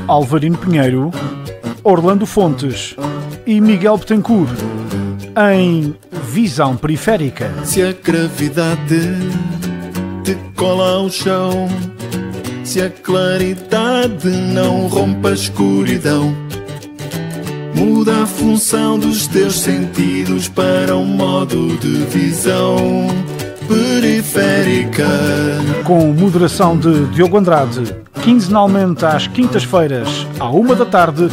Alvarino Pinheiro, Orlando Fontes e Miguel Betancourt, em Visão Periférica. Se a gravidade te cola ao chão, se a claridade não rompe a escuridão, muda a função dos teus sentidos para um modo de visão periférica. Com moderação de Diogo Andrade, quinzenalmente às quintas-feiras, à 13h,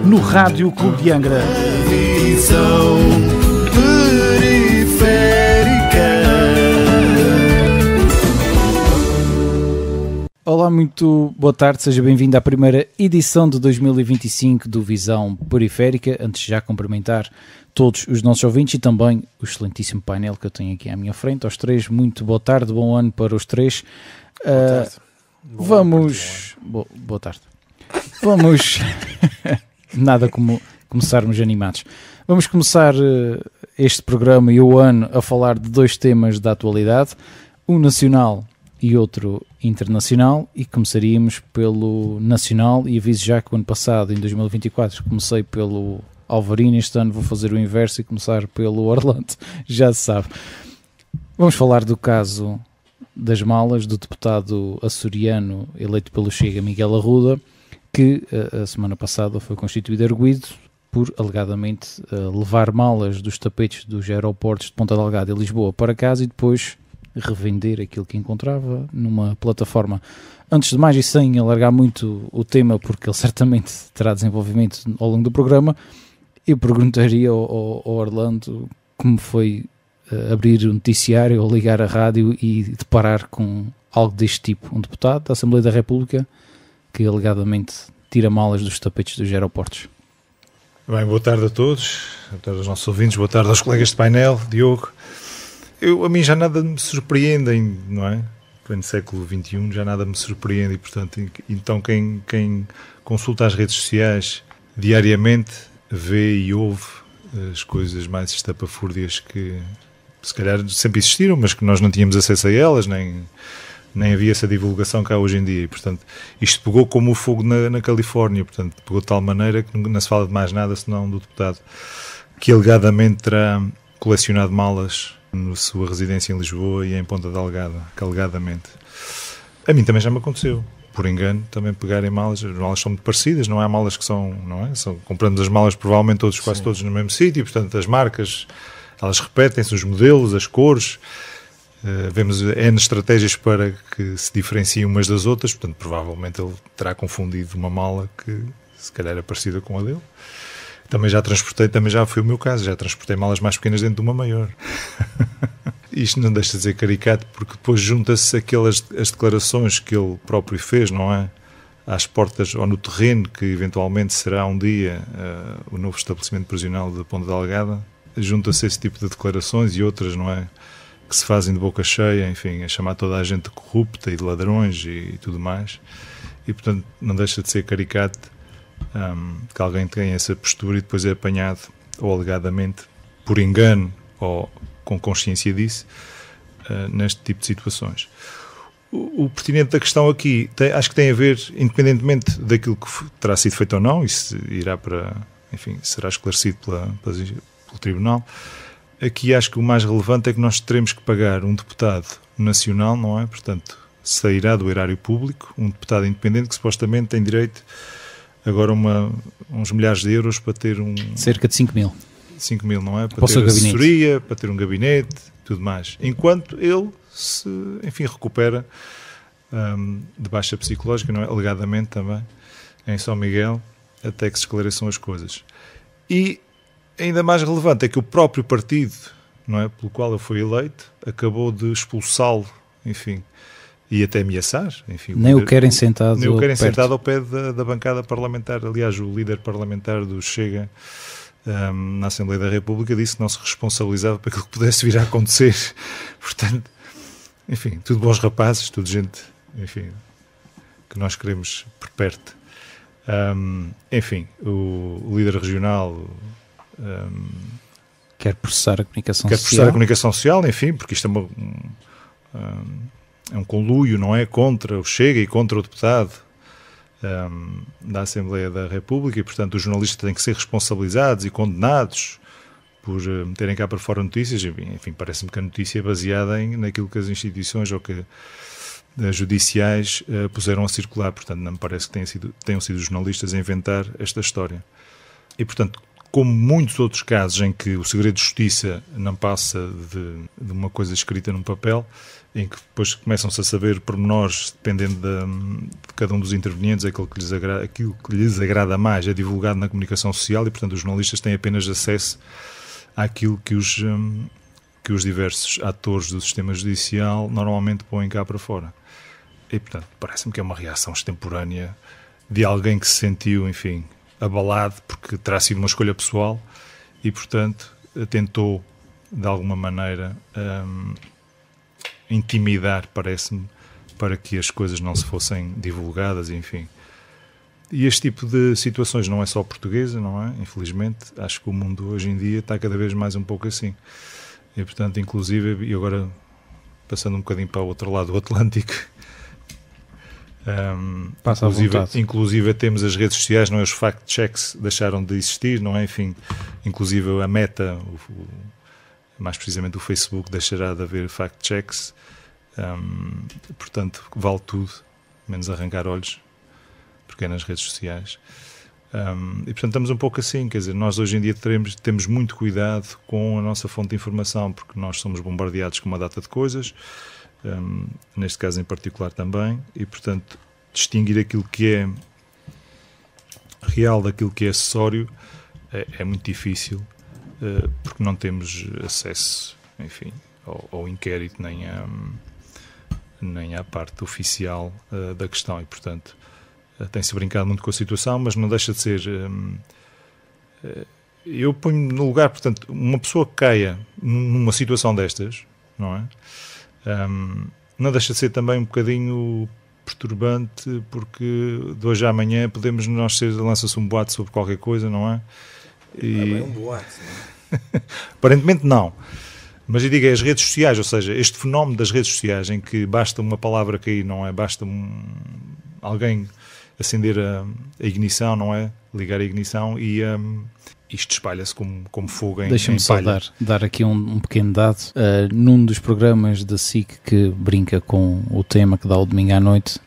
no Rádio Clube de Angra. Visão periférica. Olá, muito boa tarde, seja bem-vindo à primeira edição de 2025 do Visão Periférica. Antes de já cumprimentar todos os nossos ouvintes e também o excelentíssimo painel que eu tenho aqui à minha frente, aos três, muito boa tarde, bom ano para os três. Boa tarde. Boa tarde. Vamos, nada como começarmos animados. Vamos começar este programa e o ano a falar de dois temas da atualidade, um nacional e outro internacional, e começaríamos pelo nacional, e aviso já que o ano passado, em 2024, comecei pelo Alvarino, este ano vou fazer o inverso e começar pelo Orlando, já se sabe. Vamos falar do caso das malas do deputado açoriano eleito pelo Chega, Miguel Arruda, que a semana passada foi constituído arguido por, alegadamente, levar malas dos tapetes dos aeroportos de Ponta Delgada e Lisboa para casa e depois revender aquilo que encontrava numa plataforma. Antes de mais, e sem alargar muito o tema, porque ele certamente terá desenvolvimento ao longo do programa, eu perguntaria ao Orlando como foi abrir o noticiário ou ligar a rádio e deparar com algo deste tipo. Um deputado da Assembleia da República que alegadamente tira malas dos tapetes dos aeroportos. Bem, boa tarde a todos, boa tarde aos nossos ouvintes, boa tarde aos colegas de painel, Diogo. A mim já nada me surpreende, não é? No século XXI já nada me surpreende e, portanto, então quem consulta as redes sociais diariamente vê e ouve as coisas mais estapafúrdias que se calhar sempre existiram, mas que nós não tínhamos acesso a elas, nem havia essa divulgação cá hoje em dia. E, portanto, isto pegou como o fogo na Califórnia, portanto, pegou de tal maneira que não se fala de mais nada senão do deputado que alegadamente terá colecionado malas na sua residência em Lisboa e em Ponta Delgada, que alegadamente. A mim também já me aconteceu, por engano, também pegarem malas. As malas são muito parecidas, não há malas que são, não é? Compramos as malas provavelmente quase todos no mesmo sítio, portanto as marcas, elas repetem-se, os modelos, as cores, vemos N estratégias para que se diferenciem umas das outras, portanto provavelmente ele terá confundido uma mala que se calhar é parecida com a dele. Também já foi o meu caso, já transportei malas mais pequenas dentro de uma maior. Isto não deixa de ser caricato, porque depois junta-se as declarações que ele próprio fez, não é? Às portas, ou no terreno, que eventualmente será um dia o novo estabelecimento prisional de Ponta Delgada, junta-se esse tipo de declarações e outras, não é? Que se fazem de boca cheia, enfim, a chamar toda a gente de corrupta e de ladrões e tudo mais. E, portanto, não deixa de ser caricato que alguém tenha essa postura e depois é apanhado, ou alegadamente, por engano, ou com consciência disso, neste tipo de situações. O pertinente da questão aqui, acho que tem a ver, independentemente daquilo que terá sido feito ou não, isso irá para, enfim, será esclarecido pelo Tribunal. Aqui acho que o mais relevante é que nós teremos que pagar um deputado nacional, não é? Portanto, sairá do erário público, um deputado independente que supostamente tem direito agora uns milhares de euros para ter cerca de 5 mil. 5 mil, não é? Para ter assessoria, para ter um gabinete, tudo mais. Enquanto ele se, enfim, recupera de baixa psicológica, não é? Alegadamente também, em São Miguel, até que se esclareçam as coisas. E ainda mais relevante é que o próprio partido, não é, pelo qual ele foi eleito, acabou de expulsá-lo, enfim, e até ameaçar. Enfim, nem o querem sentado ao pé da bancada parlamentar. Aliás, o líder parlamentar do Chega na Assembleia da República disse que não se responsabilizava para aquilo que pudesse vir a acontecer. Portanto, enfim, tudo bons rapazes, tudo gente, enfim, que nós queremos por perto. Enfim, o líder regional quer processar a comunicação social. Quer processar a comunicação social, enfim, porque isto é conluio, não é? Contra o Chega e contra o deputado da Assembleia da República, e portanto os jornalistas têm que ser responsabilizados e condenados por meterem cá para fora notícias. Enfim, parece-me que a notícia é baseada naquilo que as instituições ou que judiciais puseram a circular, portanto não me parece que tenham sido os jornalistas a inventar esta história. E portanto, como muitos outros casos em que o segredo de justiça não passa de uma coisa escrita num papel, em que depois começam-se a saber pormenores, dependendo de cada um dos intervenientes, aquilo que lhes agrada mais é divulgado na comunicação social, e portanto os jornalistas têm apenas acesso àquilo que os diversos atores do sistema judicial normalmente põem cá para fora. E portanto parece-me que é uma reação extemporânea de alguém que se sentiu, enfim, abalado porque terá sido uma escolha pessoal e portanto tentou de alguma maneira intimidar, parece-me, para que as coisas não se fossem divulgadas, enfim. E este tipo de situações não é só portuguesa, não é? Infelizmente, acho que o mundo hoje em dia está cada vez mais um pouco assim. E portanto, inclusive, e agora passando um bocadinho para o outro lado do Atlântico, inclusive temos as redes sociais, não é? Os fact-checks deixaram de existir, não é? Enfim, inclusive a Meta, mais precisamente o Facebook, deixará de haver fact-checks. Portanto, vale tudo, menos arrancar olhos, porque é nas redes sociais. E portanto estamos um pouco assim, quer dizer, nós hoje em dia temos muito cuidado com a nossa fonte de informação, porque nós somos bombardeados com uma data de coisas, neste caso em particular também, e portanto distinguir aquilo que é real daquilo que é acessório é muito difícil, porque não temos acesso, enfim, ao inquérito nem à parte oficial da questão, e portanto tem-se brincado muito com a situação, mas não deixa de ser... eu ponho no lugar, portanto, uma pessoa que caia numa situação destas, não é? Não deixa de ser também um bocadinho perturbante, porque de hoje à amanhã podemos lança-se um boato sobre qualquer coisa, não é? É um boato, não é? Aparentemente não. Mas eu digo, é as redes sociais, ou seja, este fenómeno das redes sociais em que basta uma palavra cair, não é? Basta alguém acender a ignição, não é? Ligar a ignição e isto espalha-se como fogo em Deixa-me só dar aqui um pequeno dado. Num dos programas da SIC que brinca com o tema que dá o domingo à noite,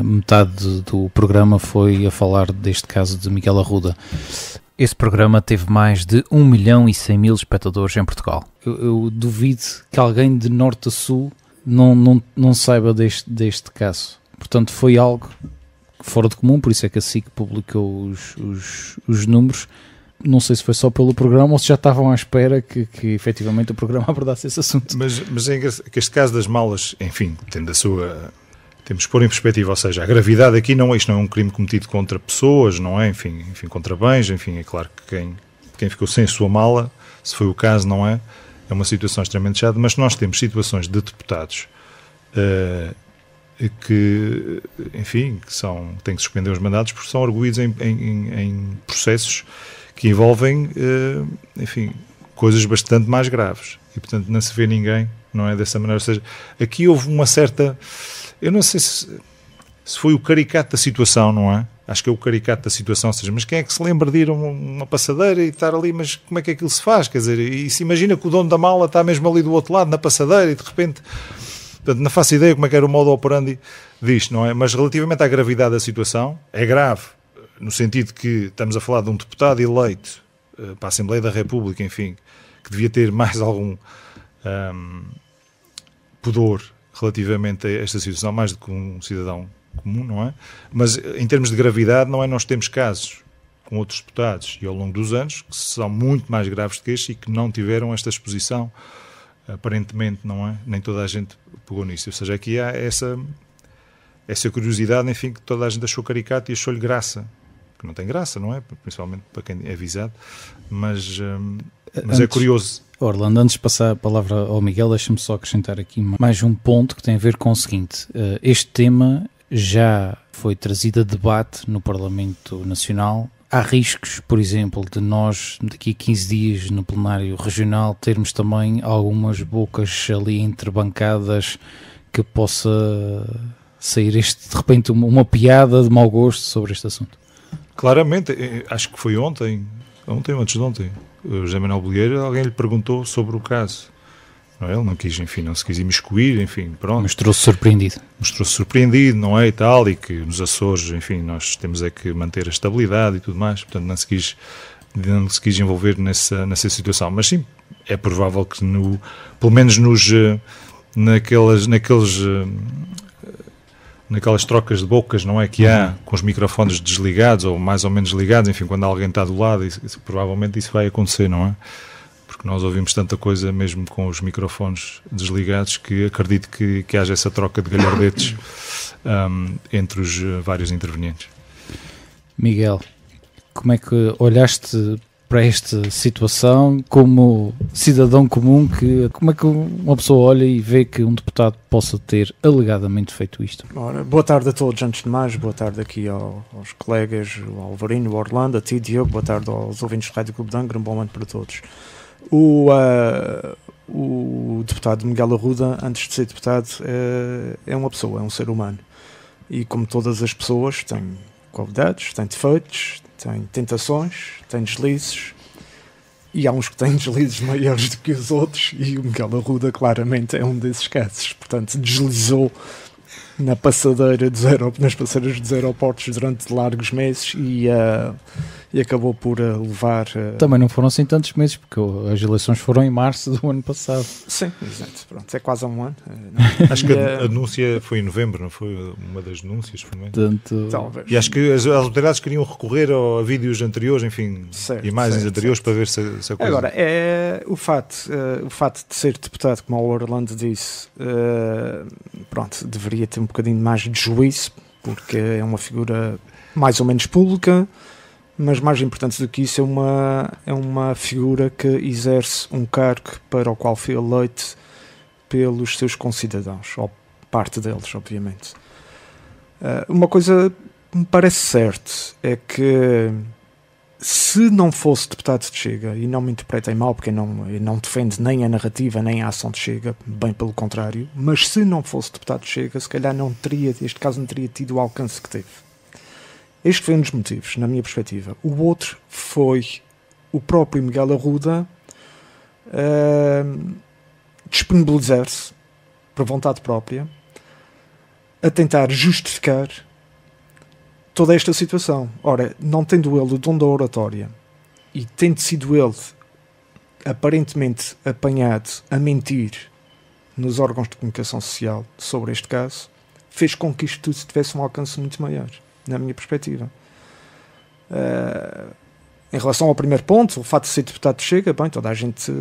metade do programa foi a falar deste caso de Miguel Arruda. Esse programa teve mais de 1.100.000 espectadores em Portugal. Eu duvido que alguém de norte a sul não saiba deste caso. Portanto, foi algo fora de comum, por isso é que a SIC publicou os números. Não sei se foi só pelo programa ou se já estavam à espera que efetivamente o programa abordasse esse assunto. Mas é que este caso das malas, enfim, temos que pôr em perspectiva, ou seja, a gravidade aqui isto não é um crime cometido contra pessoas, não é? Enfim, contra bens, enfim, é claro que quem ficou sem a sua mala, se foi o caso, não é? É uma situação extremamente chata, mas nós temos situações de deputados que, enfim, que têm que suspender os mandatos porque são arguídos em processos que envolvem, enfim, coisas bastante mais graves. E, portanto, não se vê ninguém, não é, dessa maneira. Ou seja, aqui houve uma certa... Eu não sei se foi o caricato da situação, não é? Acho que é o caricato da situação, ou seja, mas quem é que se lembra de ir a uma passadeira e estar ali, mas como é que aquilo se faz? Quer dizer, e se imagina que o dono da mala está mesmo ali do outro lado, na passadeira, e de repente... Portanto, não faço ideia como é que era o modo operandi disto, não é? Mas relativamente à gravidade da situação, é grave, no sentido que estamos a falar de um deputado eleito para a Assembleia da República, enfim, que devia ter mais algum pudor relativamente a esta situação, mais do que um cidadão comum, não é? Mas em termos de gravidade, não é? Nós temos casos com outros deputados e ao longo dos anos que são muito mais graves do que este e que não tiveram esta exposição, aparentemente, não é? Nem toda a gente pegou nisso. Ou seja, aqui há essa curiosidade, enfim, que toda a gente achou caricato e achou-lhe graça. Que não tem graça, não é? Principalmente para quem é avisado. Mas é curioso. Orlando, antes de passar a palavra ao Miguel, deixa-me só acrescentar aqui mais um ponto que tem a ver com o seguinte. Este tema já foi trazido a debate no Parlamento Nacional. Há riscos, por exemplo, de nós, daqui a 15 dias, no plenário regional, termos também algumas bocas ali entre bancadas que possa sair de repente uma piada de mau gosto sobre este assunto? Claramente, acho que foi ontem ou antes de ontem, o José Manuel Bolieiro, alguém lhe perguntou sobre o caso. Não é? Ele não quis, enfim, não se quis imiscuir, enfim, pronto. Mostrou-se surpreendido. Mostrou-se surpreendido, não é, e tal, e que nos Açores, enfim, nós temos é que manter a estabilidade e tudo mais, portanto não se quis envolver nessa situação. Mas sim, é provável que pelo menos naquelas trocas de bocas, não é, que há com os microfones desligados ou mais ou menos ligados, enfim, quando alguém está do lado, provavelmente isso vai acontecer, não é? Porque nós ouvimos tanta coisa mesmo com os microfones desligados que acredito que haja essa troca de galhardetes entre os vários intervenientes. Miguel, como é que olhaste para esta situação como cidadão comum? Como é que uma pessoa olha e vê que um deputado possa ter alegadamente feito isto? Ora, boa tarde a todos, antes de mais, boa tarde aqui aos colegas, ao Alvarino, ao Orlando, a ti, Diogo, boa tarde aos ouvintes do Rádio Clube de Angra, um bom ano para todos. O deputado Miguel Arruda, antes de ser deputado, é uma pessoa, é um ser humano. E como todas as pessoas, tem qualidades, tem defeitos, tem tentações, tem deslizes, e há uns que têm deslizes maiores do que os outros, e o Miguel Arruda claramente é um desses casos. Portanto, deslizou nas passadeiras dos aeroportos durante largos meses e acabou por levar... Também não foram assim tantos meses, porque as eleições foram em março do ano passado. Sim, exato. Pronto, é quase há um ano. Acho que a denúncia foi em novembro, não foi? Uma das denúncias, foi mesmo. Portanto, talvez. E acho que as autoridades queriam recorrer a vídeos anteriores, enfim, certo, imagens anteriores certo. Para ver se a coisa... Agora, o facto de ser deputado, como o Orlando disse, pronto, deveria ter um bocadinho mais de juízo, porque é uma figura mais ou menos pública, mas mais importante do que isso, é uma figura que exerce um cargo para o qual foi eleito pelos seus concidadãos, ou parte deles, obviamente. Uma coisa que me parece certo é que, se não fosse deputado de Chega, e não me interpretem mal, porque eu não defendo nem a narrativa nem a ação de Chega, bem pelo contrário, mas se não fosse deputado de Chega, se calhar este caso não teria tido o alcance que teve. Este foi um dos motivos, na minha perspectiva. O outro foi o próprio Miguel Arruda disponibilizar-se, por vontade própria, a tentar justificar toda esta situação. Ora, não tendo ele o dom da oratória e tendo sido ele aparentemente apanhado a mentir nos órgãos de comunicação social sobre este caso, fez com que isto tudo tivesse um alcance muito maior, na minha perspectiva. Em relação ao primeiro ponto, o fato de ser deputado de Chega, bem, toda a gente,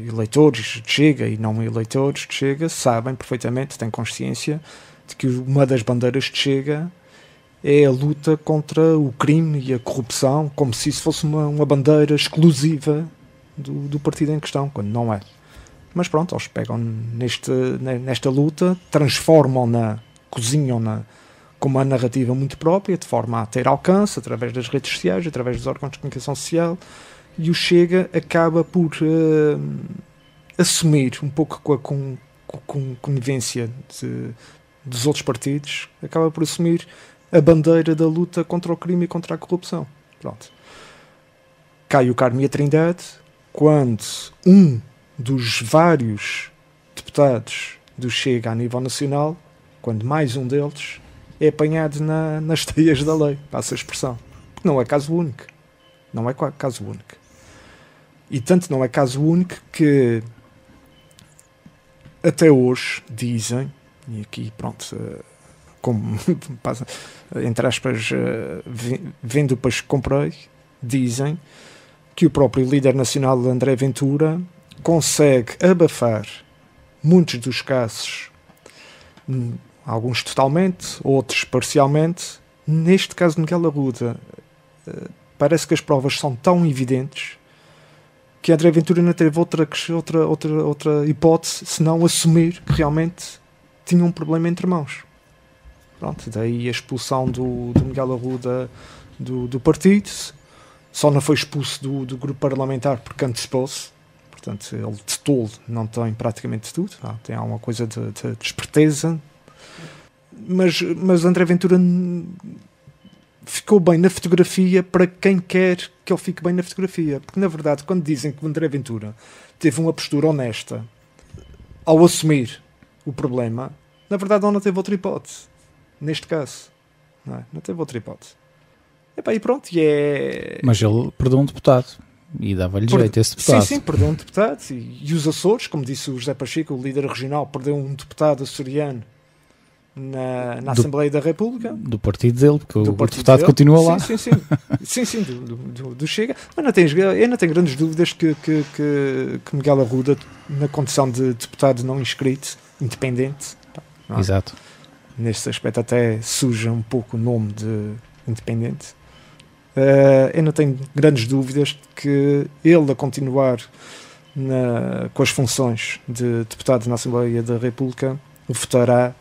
eleitores de Chega e não eleitores de Chega, sabem perfeitamente, têm consciência de que uma das bandeiras de Chega é a luta contra o crime e a corrupção, como se isso fosse uma bandeira exclusiva do partido em questão, quando não é. Mas pronto, eles pegam nesta luta, transformam-na, cozinham-na com uma narrativa muito própria, de forma a ter alcance, através das redes sociais, através dos órgãos de comunicação social, e o Chega acaba por assumir, um pouco com a conivência dos outros partidos, acaba por assumir a bandeira da luta contra o crime e contra a corrupção. Pronto. Cai o Carmo e a Trindade, quando um dos vários deputados do Chega a nível nacional, quando mais um deles é apanhado nas teias da lei, passa a expressão. Porque não é caso único. Não é caso único. E tanto não é caso único que até hoje dizem, e aqui pronto, como entre aspas, vendo o peixe que comprei, dizem que o próprio líder nacional André Ventura consegue abafar muitos dos casos, alguns totalmente, outros parcialmente. Neste caso de Miguel Arruda, parece que as provas são tão evidentes que André Ventura não teve outra hipótese senão assumir que realmente tinha um problema entre mãos. Pronto, daí a expulsão do Miguel Arruda do partido. Só não foi expulso do grupo parlamentar porque antecipou-se. portanto ele de tolo não tem praticamente tudo, tem alguma coisa de esperteza, mas André Ventura ficou bem na fotografia para quem quer que ele fique bem na fotografia, porque na verdade quando dizem que o André Ventura teve uma postura honesta ao assumir o problema, na verdade ele não teve outra hipótese, neste caso, não teve outra hipótese. E pronto, Mas ele perdeu um deputado e dava-lhe jeito esse deputado. Sim, perdeu um deputado, e os Açores, como disse o José Pacheco, o líder regional, perdeu um deputado açoriano na Assembleia da República. Do partido dele, porque o deputado dele continua lá. Sim, do Chega. Mas eu não tenho grandes dúvidas que Miguel Arruda, na condição de deputado não inscrito, independente, Exato. Neste aspecto até suja um pouco o nome de independente. Eu não tenho grandes dúvidas que ele, a continuar com as funções de deputado na Assembleia da República, o votará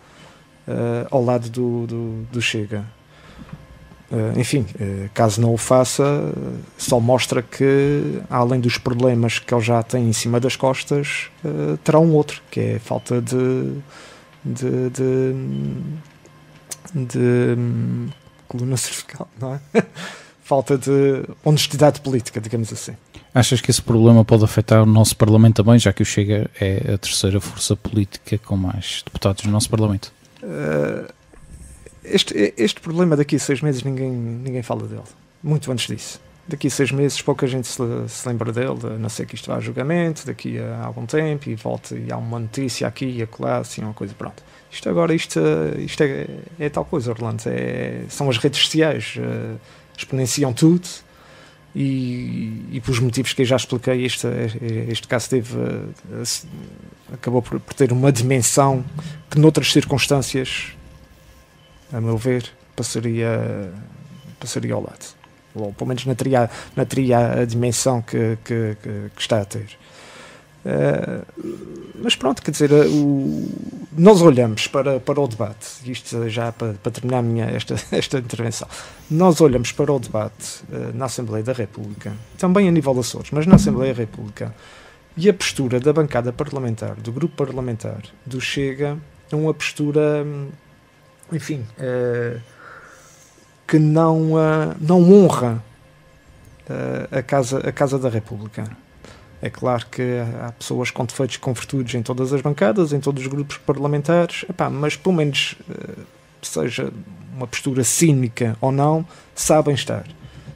ao lado do Chega. Enfim, caso não o faça, só mostra que, além dos problemas que ele já tem em cima das costas, terá um outro, que é a falta de coluna cervical, não é? Falta de honestidade política, digamos assim. Achas que esse problema pode afetar o nosso Parlamento também, já que o Chega é a terceira força política com mais deputados no nosso Parlamento? Este problema daqui a 6 meses ninguém fala dele. Muito antes disso. Daqui a 6 meses pouca gente se lembra dele, a não ser que isto vá a julgamento, daqui a algum tempo, e volta e há uma notícia aqui e acolá, assim, uma coisa, pronto. Isto é tal coisa, Orlando. São as redes sociais, exponenciam tudo, e pelos motivos que eu já expliquei, este caso acabou por ter uma dimensão que noutras circunstâncias, a meu ver, passaria ao lado, ou pelo menos não teria a dimensão que está a ter. Mas pronto, quer dizer, nós olhamos para o debate, isto já para terminar esta intervenção, nós olhamos para o debate na Assembleia da República, também a nível das Açores, mas na Assembleia da República, e a postura da bancada parlamentar, do grupo parlamentar do Chega, é uma postura, enfim, que não honra a Casa da República. É claro que há pessoas com defeitos e com virtudes em todas as bancadas, em todos os grupos parlamentares, mas pelo menos, seja uma postura cínica ou não, sabem estar.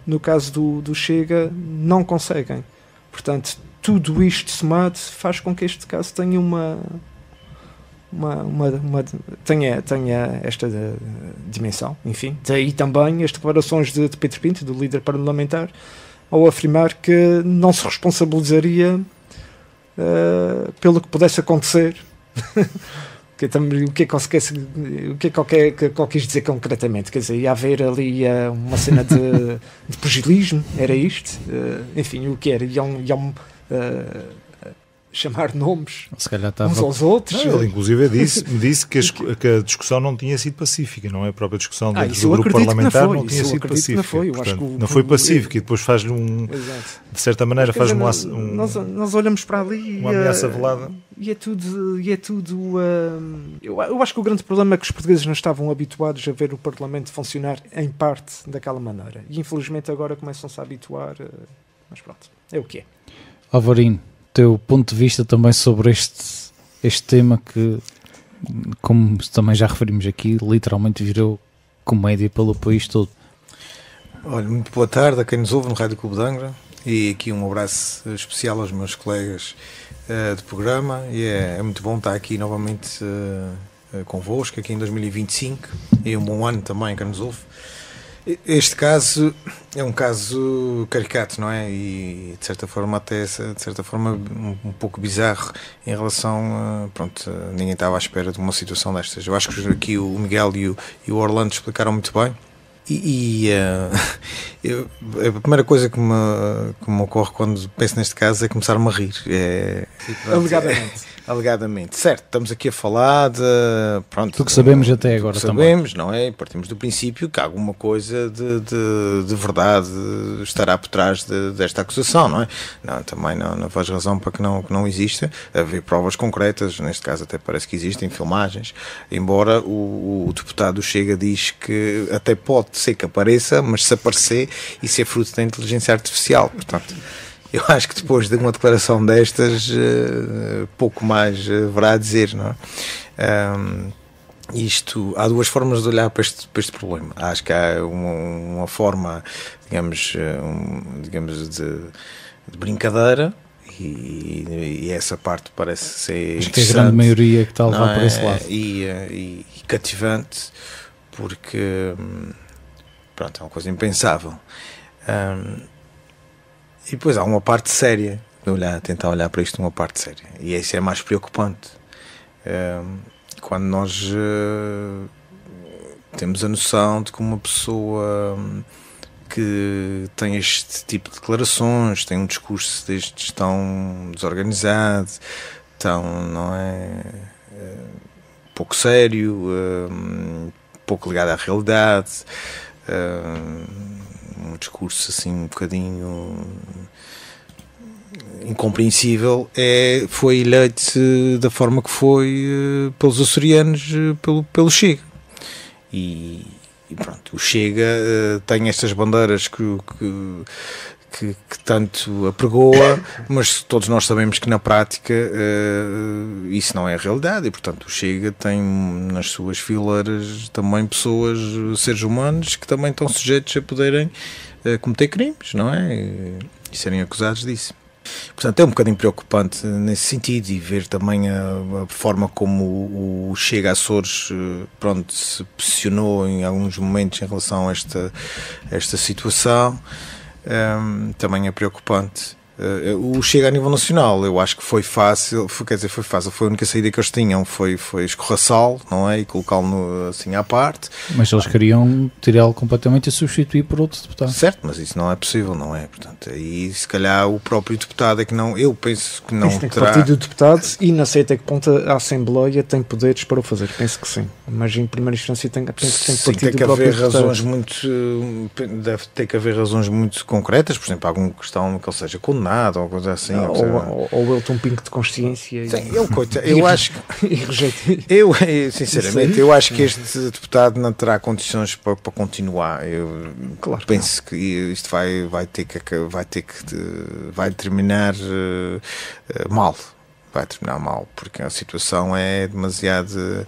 No caso do Chega, não conseguem. Portanto, tudo isto somado faz com que este caso tenha tenha esta dimensão, enfim. Daí também as declarações de Pedro Pinto, do líder parlamentar, ao afirmar que não se responsabilizaria pelo que pudesse acontecer. O que é que ele quis dizer concretamente? Quer dizer, ia haver ali uma cena de pugilismo, era isto? Enfim, o que era? Iam chamar nomes se calhar uns aos outros. Não, ele inclusive disse que a discussão não tinha sido pacífica, não é? A própria discussão dentro do grupo parlamentar não tinha sido pacífica. Não foi pacífico, e depois faz-lhe de certa maneira faz nós olhamos para ali uma ameaça velada. E é tudo eu acho que o grande problema é que os portugueses não estavam habituados a ver o Parlamento funcionar em parte daquela maneira, e infelizmente agora começam-se a habituar, mas pronto, é o que é. Alvarino, teu ponto de vista também sobre este tema que, como também já referimos aqui, literalmente virou comédia pelo país todo. Olha, muito boa tarde a quem nos ouve no Rádio Clube de Angra, e aqui um abraço especial aos meus colegas de programa, e é muito bom estar aqui novamente convosco, aqui em 2025, e um bom ano também a quem nos ouve. Este caso é um caso caricato, não é? E de certa forma um pouco bizarro em relação a, ninguém estava à espera de uma situação destas. Eu acho que aqui o Miguel e o Orlando explicaram muito bem. A primeira coisa que me ocorre quando penso neste caso é começar-me a rir. Alegadamente. Alegadamente. Certo, estamos aqui a falar de... Pronto, do que sabemos até agora sabemos, também. Não é? Partimos do princípio que alguma coisa de verdade estará por trás desta acusação, não é? Não, também não faz razão para que não exista. Haver provas concretas, neste caso até parece que existem filmagens, embora o deputado do Chega diz que até pode ser que apareça, mas se aparecer, isso é fruto da inteligência artificial. Portanto, eu acho que depois de uma declaração destas, pouco mais haverá a dizer, não é? Há duas formas de olhar para este problema. Acho que há uma forma, digamos, de brincadeira, e essa parte parece ser acho que é a grande maioria que está a levar por esse lado. E cativante, porque pronto, é uma coisa impensável. E depois há uma parte séria de tentar olhar para isto, uma parte séria, e isso é mais preocupante. Quando nós temos a noção de que uma pessoa que tem este tipo de declarações, tem um discurso destes tão desorganizado, tão, não é, pouco sério, pouco ligado à realidade, um discurso assim um bocadinho incompreensível, foi eleito da forma que foi pelos açorianos, pelo Chega. E pronto, o Chega tem estas bandeiras que tanto apregoa, mas todos nós sabemos que na prática isso não é a realidade, e portanto o Chega tem nas suas fileiras também pessoas, seres humanos, que também estão sujeitos a poderem cometer crimes, não é? E serem acusados disso. Portanto, é um bocadinho preocupante nesse sentido, e ver também a forma como o Chega Açores se posicionou em alguns momentos em relação a esta situação. Também é preocupante. O Chega a nível nacional, eu acho que foi fácil, foi a única saída que eles tinham, foi escorraçá-lo, não é? E colocá-lo assim à parte. Mas eles queriam tirá-lo completamente e substituir por outro deputado. Certo, mas isso não é possível, não é? Portanto, aí se calhar o próprio deputado é que não, eu penso que não isso tem terá... que partir do deputado, e não sei até que ponto a Assembleia tem poderes para o fazer, penso que sim. Mas em primeira instância penso que tem que partir do próprio deputado. Deve ter que haver razões muito concretas, por exemplo, alguma questão que ele seja condenado, ou coisa assim, ou ele tem um pingo de consciência. Sim, eu acho que eu sinceramente eu acho que este deputado não terá condições para continuar. Eu penso que isto vai terminar mal. Vai terminar mal, porque a situação é demasiado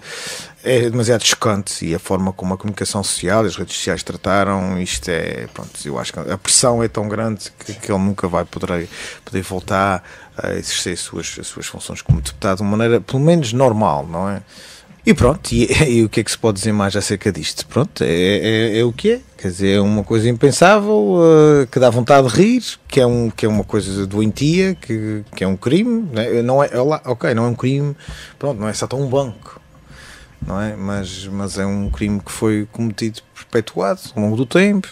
chocante, e a forma como a comunicação social e as redes sociais trataram isto eu acho que a pressão é tão grande que ele nunca vai poder voltar a exercer as suas funções como deputado de uma maneira, pelo menos, normal, não é? E pronto, e o que é que se pode dizer mais acerca disto? Pronto, é o que é. Quer dizer, é uma coisa impensável, que dá vontade de rir, que é uma coisa doentia, que é um crime, não é um crime, pronto, não é só tão um banco, não é? Mas é um crime que foi cometido, perpetuado ao longo do tempo.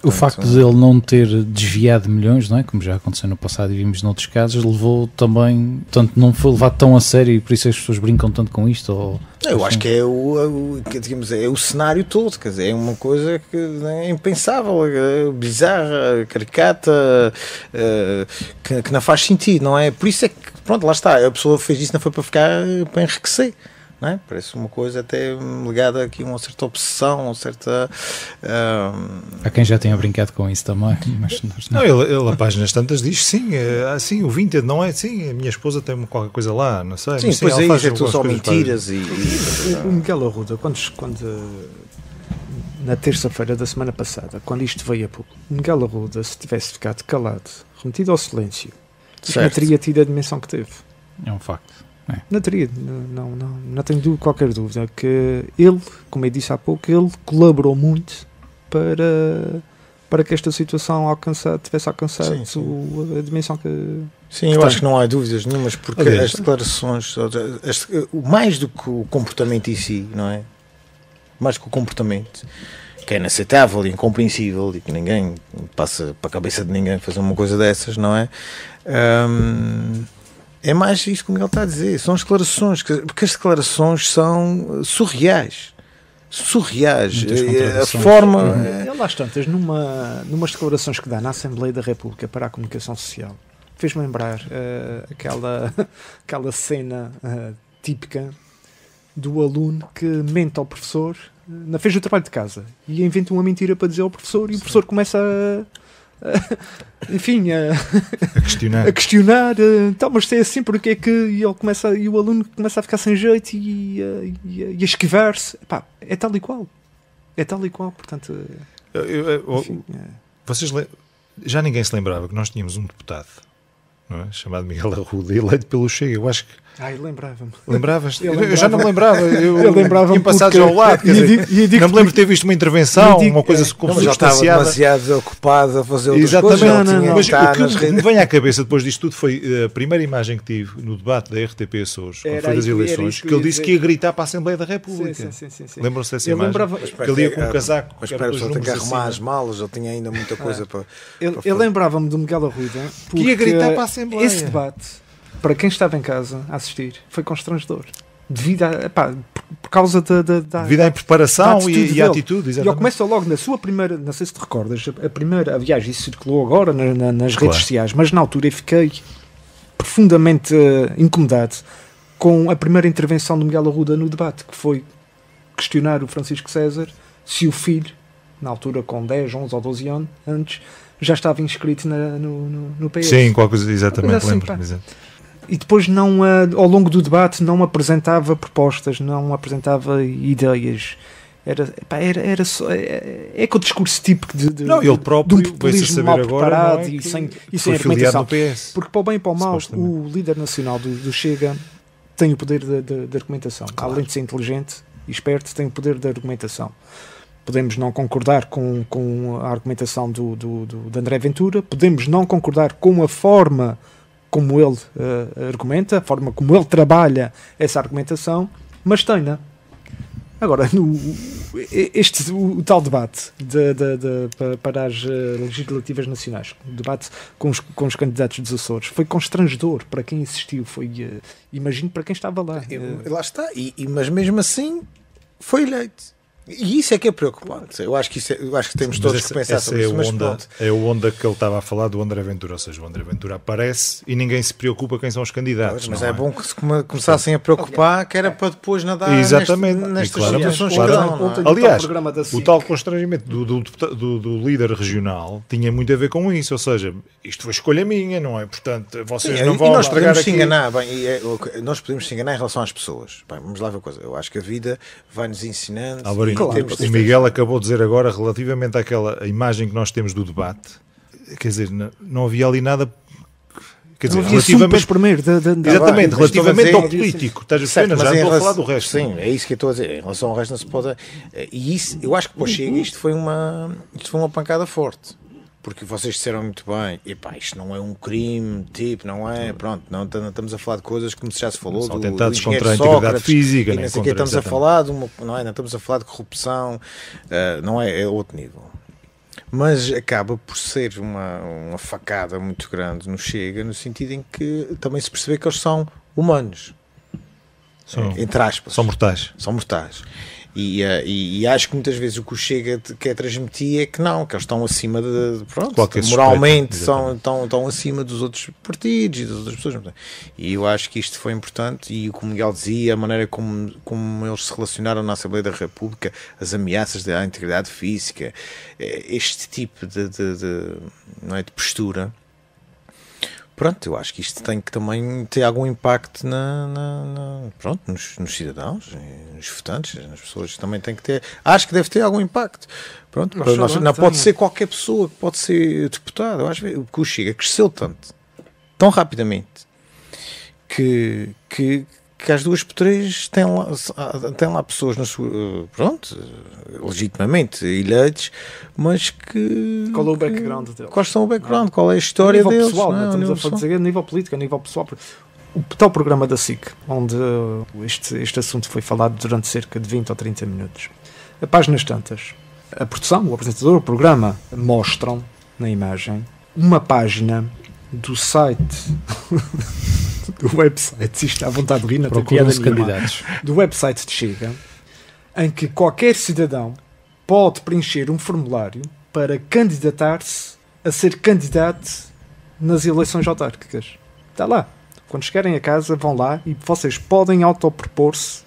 O facto de ele não ter desviado milhões, não é? Como já aconteceu no passado e vimos noutros casos, levou também, portanto, não foi levado tão a sério, e por isso as pessoas brincam tanto com isto? Eu acho que é o cenário todo, quer dizer, é uma coisa que é impensável, bizarra, caricata, que não faz sentido, não é? Por isso é que, pronto, lá está, a pessoa fez isso, não foi para enriquecer. Não é? Parece uma coisa até ligada aqui a uma certa obsessão, uma certa... Há quem já tenha brincado com isso também, mas não. Ele a páginas tantas diz, sim, o Vinted, não é? Sim, a minha esposa tem qualquer coisa lá, não sei. Sim, depois aí é tudo só mentiras O Miguel Arruda, quando na terça-feira da semana passada, quando isto veio a público, Miguel Arruda, se tivesse ficado calado, remetido ao silêncio, não teria tido a dimensão que teve. É um facto. Não teria, não tenho qualquer dúvida que ele, como eu disse há pouco, ele colaborou muito para que esta situação tivesse alcançado a dimensão que... Sim, eu acho que não há dúvidas nenhumas, porque as declarações, mais do que o comportamento em si, não é? Mais do que o comportamento, que é inaceitável e incompreensível, e que ninguém passa para a cabeça de ninguém fazer uma coisa dessas, não é? É mais isso que o Miguel está a dizer. São as declarações, porque as declarações são surreais. A forma... Ele às tantas, numas declarações que dá na Assembleia da República para a Comunicação Social, fez-me lembrar aquela cena típica do aluno que mente ao professor, fez o trabalho de casa e inventa uma mentira para dizer ao professor, e o professor começa a questionar, então, mas se é assim, porque é que e o aluno começa a ficar sem jeito e a esquivar-se. Epá, é tal e qual, portanto, vocês já ninguém se lembrava que nós tínhamos um deputado, não é? Chamado Miguel Arruda, eleito pelo Chega. Eu acho que lembrava-me. Lembravas? Eu já não me lembrava. Eu lembrava-me passado já ao lado. Não me lembro de ter visto uma intervenção, uma coisa como já estava demasiado ocupado a fazer outras Exatamente. coisas. Mas o que me vem à cabeça depois disto tudo foi a primeira imagem que tive no debate da RTP Açores, quando foi das eleições, que ele disse que ia gritar para a Assembleia da República. Sim. Lembram-se dessa imagem? Que ele ia com um casaco. Mas espera, só tem que arrumar as malas, ele tinha ainda muita coisa para... Eu lembrava-me do Miguel Arruda, que ia gritar para a Assembleia. Esse debate, para quem estava em casa a assistir, foi constrangedor. Devido por causa devido à preparação e à atitude. Exatamente. E ele começa logo na sua primeira, não sei se te recordas, a primeira, aliás, isso circulou agora nas redes sociais, mas na altura eu fiquei profundamente incomodado com a primeira intervenção do Miguel Arruda no debate, que foi questionar o Francisco César se o filho, na altura com 10, 11 ou 12 anos antes, já estava inscrito no PS. Sim, qualquer coisa, exatamente, assim, lembro-me. E depois ao longo do debate não apresentava propostas, não apresentava ideias. Era só com o discurso típico de não, ele próprio de um populismo mal preparado e sem argumentação. No PS. Porque para o bem e para o mal, o líder nacional do Chega tem o poder de argumentação. Claro. Além de ser inteligente e esperto, tem o poder de argumentação. Podemos não concordar com a argumentação de André Ventura, podemos não concordar com a forma como ele argumenta, a forma como ele trabalha essa argumentação, mas tem-na. Agora, o tal debate para as legislativas nacionais, o debate com os candidatos dos Açores, foi constrangedor para quem assistiu, imagino para quem estava lá. Lá está, mas mesmo assim foi eleito. E isso é que é preocupante. Eu acho que temos todos que pensar sobre isso. É a onda que ele estava a falar do André Ventura, ou seja, o André Ventura aparece e ninguém se preocupa quem são os candidatos. Mas é bom que se começassem a preocupar, que era para depois nadar nestas situações. Aliás, o tal constrangimento do líder regional tinha muito a ver com isso, ou seja, isto foi escolha minha, não é? Portanto, vocês não vão nós estragar podemos aqui. Se enganar, nós podemos se enganar em relação às pessoas. Bem, vamos lá ver uma coisa. Eu acho que a vida vai-nos ensinando. Claro, o Miguel acabou de dizer agora, relativamente àquela imagem que nós temos do debate, quer dizer, não havia ali nada, quer dizer, relativamente exatamente, relativamente ao político, estás a ver? Já não estou a falar do resto. Sim, é isso que eu estou a dizer. Em relação ao resto não se pode. E isso, eu acho que para o Chega isto foi uma pancada forte. Porque vocês disseram muito bem, isto não é um crime, não é, pronto, não estamos a falar de coisas como já se falou, são atentados contra a integridade física, e não sei o que estamos a falar, não estamos a falar de corrupção, não é outro nível. Mas acaba por ser uma facada muito grande no Chega, no sentido em que também se percebe que eles são humanos, entre aspas. São mortais. São mortais. E acho que muitas vezes o que o Chega quer transmitir é que não, que eles estão acima moralmente estão acima dos outros partidos e das outras pessoas. E eu acho que isto foi importante, e o que o Miguel dizia, a maneira como eles se relacionaram na Assembleia da República, as ameaças à integridade física, este tipo de postura. Pronto, eu acho que isto tem que também ter algum impacto nos cidadãos, nos votantes, nas pessoas. Também tem que ter. Acho que deve ter algum impacto. Pronto, não pode ser qualquer pessoa que pode ser deputado. Eu acho que o Chega cresceu tão rapidamente, que às 2 por 3 tem lá pessoas na sua, legitimamente eleitos, mas que... Qual é o background deles? Quais são o background? Qual é a história deles? Pessoal, estamos a dizer a nível político, a nível pessoal. O tal programa da SIC, onde este assunto foi falado durante cerca de 20 ou 30 minutos. A páginas tantas, a produção, o apresentador, o programa, mostram na imagem uma página do site do website, isto à vontade de rir, não tem piada Procuram-se nenhuma, candidatos. do website de Chega, em que qualquer cidadão pode preencher um formulário para candidatar-se a ser candidato nas eleições autárquicas. Está lá. Quando chegarem a casa, vão lá e vocês podem autopropor-se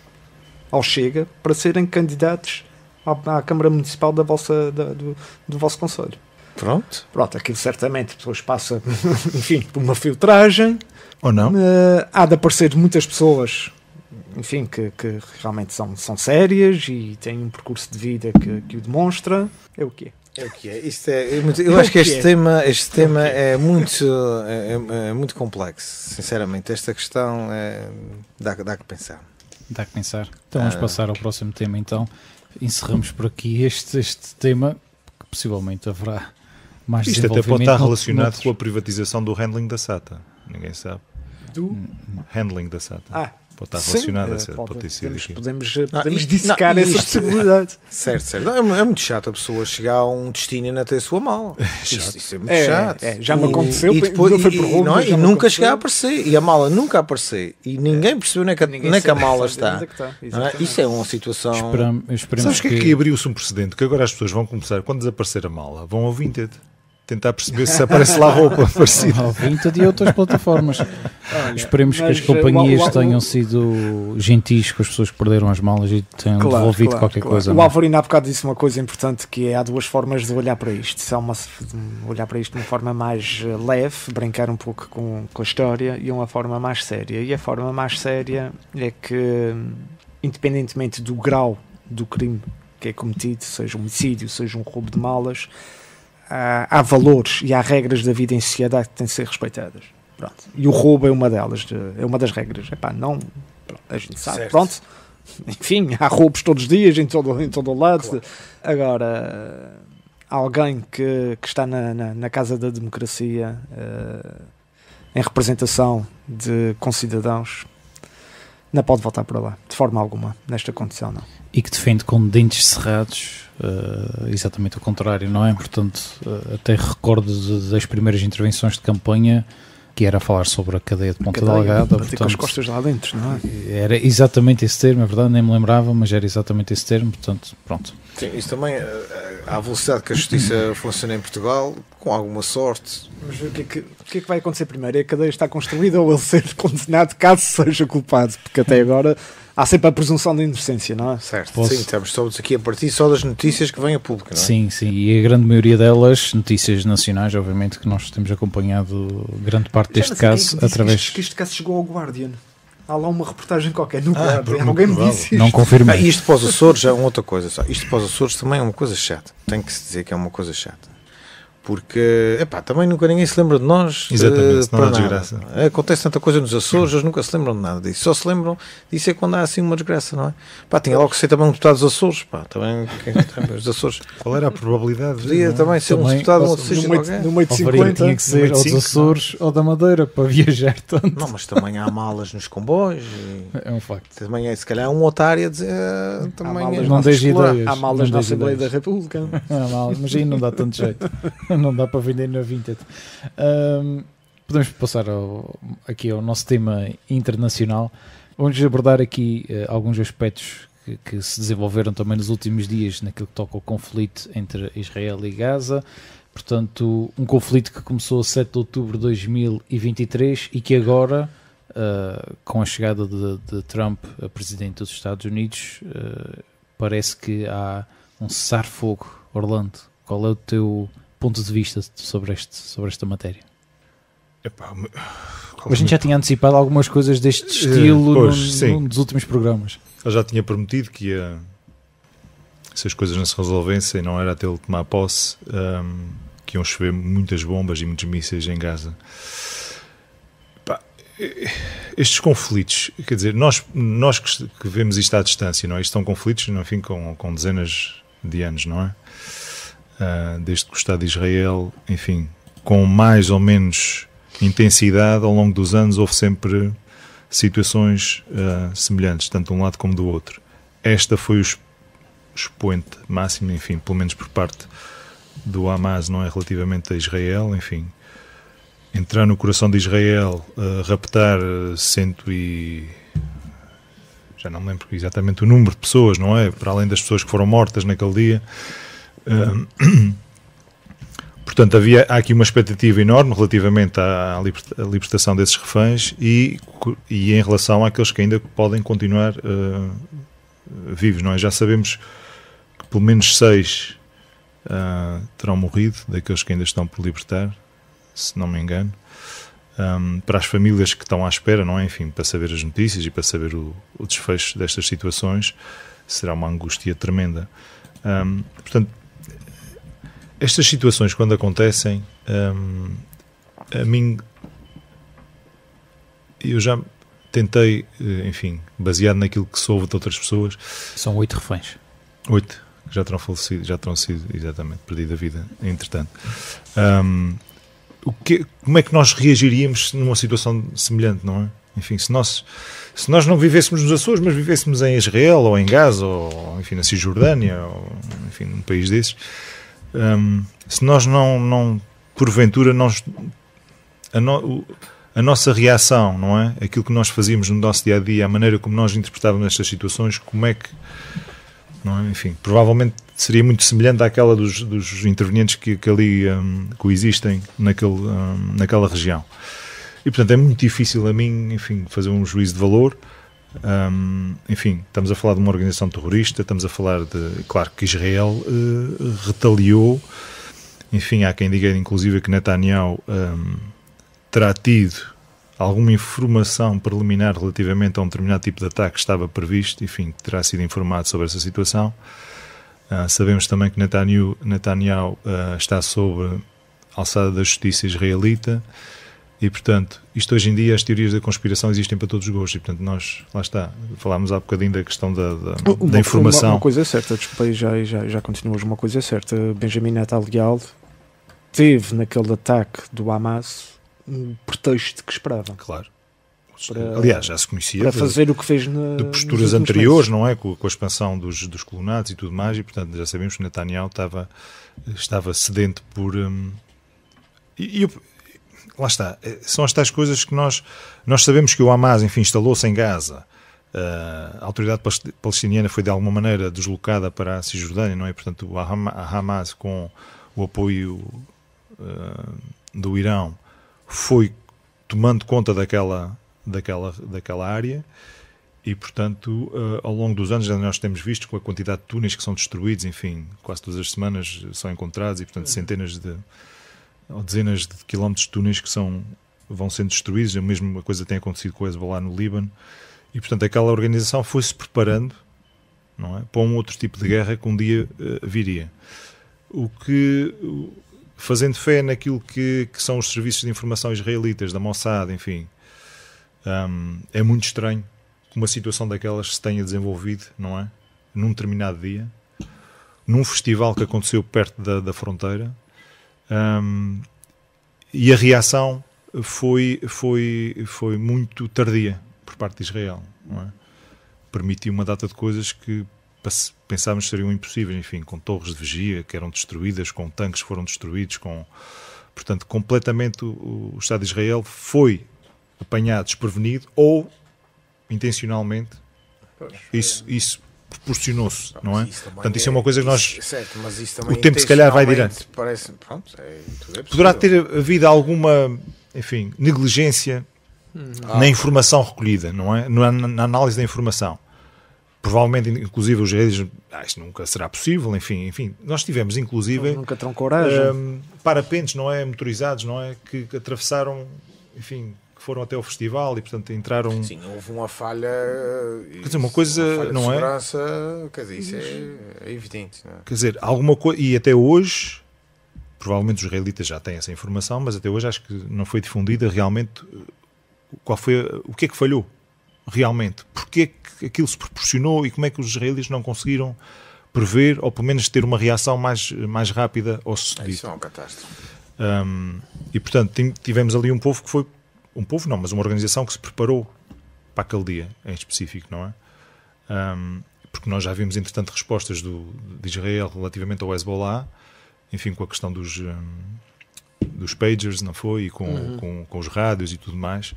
ao Chega para serem candidatos à Câmara Municipal do vosso concelho. Pronto. Pronto, aquilo certamente depois passa, enfim, por uma filtragem. Ou não? Há de aparecer muitas pessoas, enfim, que realmente são sérias e têm um percurso de vida que o demonstra. É o que é. É o que é. Eu acho que este tema é muito complexo, sinceramente. Esta questão dá que pensar. Dá que pensar. Então vamos passar ao próximo tema então. Encerramos por aqui este tema, que possivelmente haverá mais Isto até desenvolvimento. pode estar relacionado noutros. com a privatização do handling da SATA. Ninguém sabe. Do... Handling da SATA. Pode estar sim, relacionado, pode ter sido aqui. podemos isto- dissecar não, essa isto- possibilidade. Certo. Não, é muito chato a pessoa chegar a um destino e não ter a sua mala. Isso é muito chato. Já me aconteceu, E depois, não foi por roubo, não é? já E me nunca aconteceu. chegar a aparecer. E a mala nunca a aparecer. E ninguém percebeu onde é que a mala está. Não é? Isso é uma situação... Esperemos Sabes que aqui abriu-se um precedente que agora as pessoas vão começar, quando desaparecer a mala, vão ao Vinted tentar perceber se aparece lá roupa parecida. ao Vinted e outras plataformas. Esperemos que as mas, companhias tenham sido gentis com as pessoas que perderam as malas e tenham devolvido qualquer coisa. O Alvarino há bocado disse uma coisa importante, que é: há duas formas de olhar para isto. Se há olhar para isto de uma forma mais leve, brincar um pouco com a história, e uma forma mais séria. E a forma mais séria é que, independentemente do grau do crime que é cometido, seja um homicídio, seja um roubo de malas, há valores e há regras da vida em sociedade que têm de ser respeitadas. Pronto. E o roubo é uma delas, é uma das regras. Epá, não, pronto, a gente sabe, Certo. pronto. Enfim, há roubos todos os dias, em todo o lado. Claro. Agora, alguém que está na Casa da Democracia, em representação de concidadãos, não pode voltar para lá, de forma alguma, nesta condição, não. E que defende com dentes cerrados, exatamente o contrário, não é? Portanto, até recordo das primeiras intervenções de campanha, que era falar sobre a cadeia de Ponta Delgada. Portanto, com as costas lá dentro, não é? Era exatamente esse termo, é verdade, nem me lembrava, mas era exatamente esse termo, portanto, pronto. Sim, isso também, à velocidade que a justiça funciona em Portugal, com alguma sorte. Mas o que é que vai acontecer primeiro? É a cadeia estar construída ou ele ser condenado caso seja culpado? Porque até agora há sempre a presunção de inocência, não é? Certo, Posso? sim, estamos todos aqui a partir só das notícias que vêm a público, não é? Sim, sim, e a grande maioria delas, notícias nacionais, obviamente, que nós temos acompanhado grande parte deste caso através... Que este caso chegou ao Guardian. Há lá uma reportagem qualquer no Ah, Guardian. Alguém me provável. disse isto. Não confirmei. Isto para os Açores é uma outra coisa. Só. Isto para os Açores também é uma coisa chata. Tem que se dizer que é uma coisa chata. Porque, também nunca ninguém se lembra de nós. Exatamente, para não há nada. desgraça. Acontece tanta coisa nos Açores, eles nunca se lembram de nada disso. Só se lembram disso é quando há assim uma desgraça, não é? Tinha logo que ser também um deputado dos Açores. Também, os Açores. Qual era a probabilidade? Podia também ser um Também, deputado de um posso- Açores No meio, qualquer. no meio de Alvarino 50. tinha que ser meio de aos 5, Açores ou da Madeira para viajar tanto. Não, mas também há malas nos comboios. É um facto. Também é, se calhar, um otário a dizer. Também malas, é não deixe explorar. ideias. Há malas Não na deixe Assembleia ideias. da República. Mas aí não dá tanto jeito. Não dá para vender na Vinted. Podemos passar aqui ao nosso tema internacional. Vamos abordar aqui alguns aspectos que se desenvolveram também nos últimos dias naquilo que toca ao conflito entre Israel e Gaza. Portanto, um conflito que começou a 7 de outubro de 2023 e que agora, com a chegada de Trump a presidente dos Estados Unidos, parece que há um cessar-fogo. Orlando, qual é o teu ponto de vista sobre esta matéria? A gente já tinha antecipado algumas coisas deste estilo num dos últimos programas. Eu já tinha prometido que se as coisas não se resolvessem, não era até ele tomar posse, que iam chover muitas bombas e muitos mísseis em Gaza. Estes conflitos, quer dizer, nós que vemos isto à distância, não é? Isto são conflitos, enfim, com dezenas de anos, não é? Desde que o Estado de Israel, enfim, com mais ou menos intensidade ao longo dos anos, houve sempre situações semelhantes, tanto de um lado como do outro. Esta foi o expoente máximo, enfim, pelo menos por parte do Hamas, não é? Relativamente a Israel, enfim, entrar no coração de Israel, raptar já não me lembro exatamente o número de pessoas, não é? Para além das pessoas que foram mortas naquele dia. Portanto, há aqui uma expectativa enorme relativamente à libertação desses reféns e em relação àqueles que ainda podem continuar vivos, não é? Já sabemos que pelo menos 6 terão morrido, daqueles que ainda estão por libertar, se não me engano. Para as famílias que estão à espera, não é? Enfim, para saber as notícias e para saber o desfecho destas situações, será uma angústia tremenda. Portanto, estas situações, quando acontecem, a mim, eu já tentei, enfim, baseado naquilo que soube de outras pessoas. São 8 reféns. 8 que já terão falecido, já terão sido, exatamente, perdido a vida, entretanto. Como é que nós reagiríamos numa situação semelhante, não é? Enfim, se nós não vivêssemos nos Açores, mas vivêssemos em Israel, ou em Gaza, ou enfim, na Cisjordânia, ou enfim, num país desses, se nós não porventura, a nossa reação, não é? Aquilo que nós fazíamos no nosso dia-a-dia, a maneira como nós interpretávamos estas situações, como é que, não é? Enfim, provavelmente seria muito semelhante àquela dos intervenientes que ali coexistem naquela região. E, portanto, é muito difícil a mim, enfim, fazer um juízo de valor. Enfim, estamos a falar de uma organização terrorista, estamos a falar de... Claro que Israel retaliou. Enfim, há quem diga, inclusive, que Netanyahu terá tido alguma informação preliminar relativamente a um determinado tipo de ataque que estava previsto, enfim, terá sido informado sobre essa situação. Sabemos também que Netanyahu está sob a alçada da justiça israelita e, portanto, isto hoje em dia, as teorias da conspiração existem para todos os gostos e, portanto, nós, lá está, falámos há bocadinho da questão da informação. Uma coisa é certa, desculpei, já continuas, uma coisa é certa, Benjamin Netanyahu teve naquele ataque do Hamas um pretexto que esperava. Claro. Aliás, já se conhecia para fazer o que fez de posturas anteriores, não é? Com a expansão dos colonatos e tudo mais, e portanto já sabemos que Netanyahu estava sedento por... lá está, são as tais coisas que nós sabemos que o Hamas, enfim, instalou-se em Gaza. A autoridade palestiniana foi de alguma maneira deslocada para a Cisjordânia, não é? Portanto, a Hamas, com o apoio do Irão, foi tomando conta daquela área e, portanto, ao longo dos anos nós temos visto com a quantidade de túneis que são destruídos, enfim, quase todas as semanas são encontrados e, portanto, centenas ou dezenas de quilómetros de túneis que vão sendo destruídos. A mesma coisa tem acontecido com o Hezbollah no Líbano e, portanto, aquela organização foi-se preparando, não é, para um outro tipo de guerra que um dia viria. Fazendo fé naquilo que são os serviços de informação israelitas, da Mossad, enfim, é muito estranho que uma situação daquelas se tenha desenvolvido, não é? Num determinado dia, num festival que aconteceu perto da fronteira, e a reação foi muito tardia por parte de Israel, não é? Permitiu uma data de coisas que pensávamos que seriam impossíveis, enfim, com torres de vigia que eram destruídas, com tanques que foram destruídos, portanto, completamente o Estado de Israel foi apanhado desprevenido ou intencionalmente. Isso proporcionou-se, não é? Portanto, isso é uma coisa que nós... Certo, mas isso também o tempo se calhar vai direto. Parece, pronto, tudo é poderá ter havido alguma, enfim, negligência na informação recolhida, não é? Na análise da informação. Provavelmente, inclusive, os israelenses, isto nunca será possível, enfim, nós tivemos, inclusive, nunca terão coragem. Parapentes, não é? Motorizados, não é? Que atravessaram, enfim, que foram até ao festival e, portanto, entraram... Sim, houve uma falha... Quer dizer, uma coisa, não é? Segurança, quer dizer, isso é evidente, não é? Quer dizer, alguma coisa... E até hoje, provavelmente os israelitas já têm essa informação, mas até hoje acho que não foi difundida realmente o que é que falhou. Realmente, porque é que aquilo se proporcionou e como é que os israelitas não conseguiram prever ou pelo menos ter uma reação mais rápida ao sucedido. Isso é uma catástrofe. E portanto tivemos ali um povo que foi, mas uma organização que se preparou para aquele dia em específico, não é? Porque nós já vimos entretanto respostas de Israel relativamente ao Hezbollah, enfim, com a questão dos pagers, não foi? E com os rádios e tudo mais,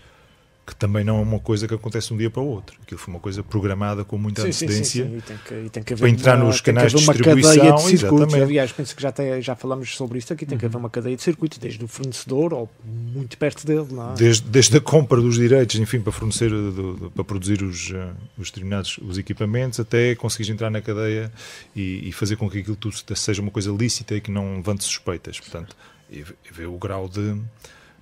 que também não é uma coisa que acontece de um dia para o outro. Aquilo foi uma coisa programada com muita antecedência. Sim. E tem que haver para entrar nos canais de uma distribuição. Cadeia de circuitos. Exatamente. Aliás, penso que já falamos sobre isto aqui. Tem que haver uma cadeia de circuitos, desde o fornecedor ou muito perto dele. Não é? Desde a compra dos direitos, enfim, para fornecer, para produzir os determinados os equipamentos, até conseguires entrar na cadeia e fazer com que aquilo tudo seja uma coisa lícita e que não levante suspeitas. Portanto, e ver o grau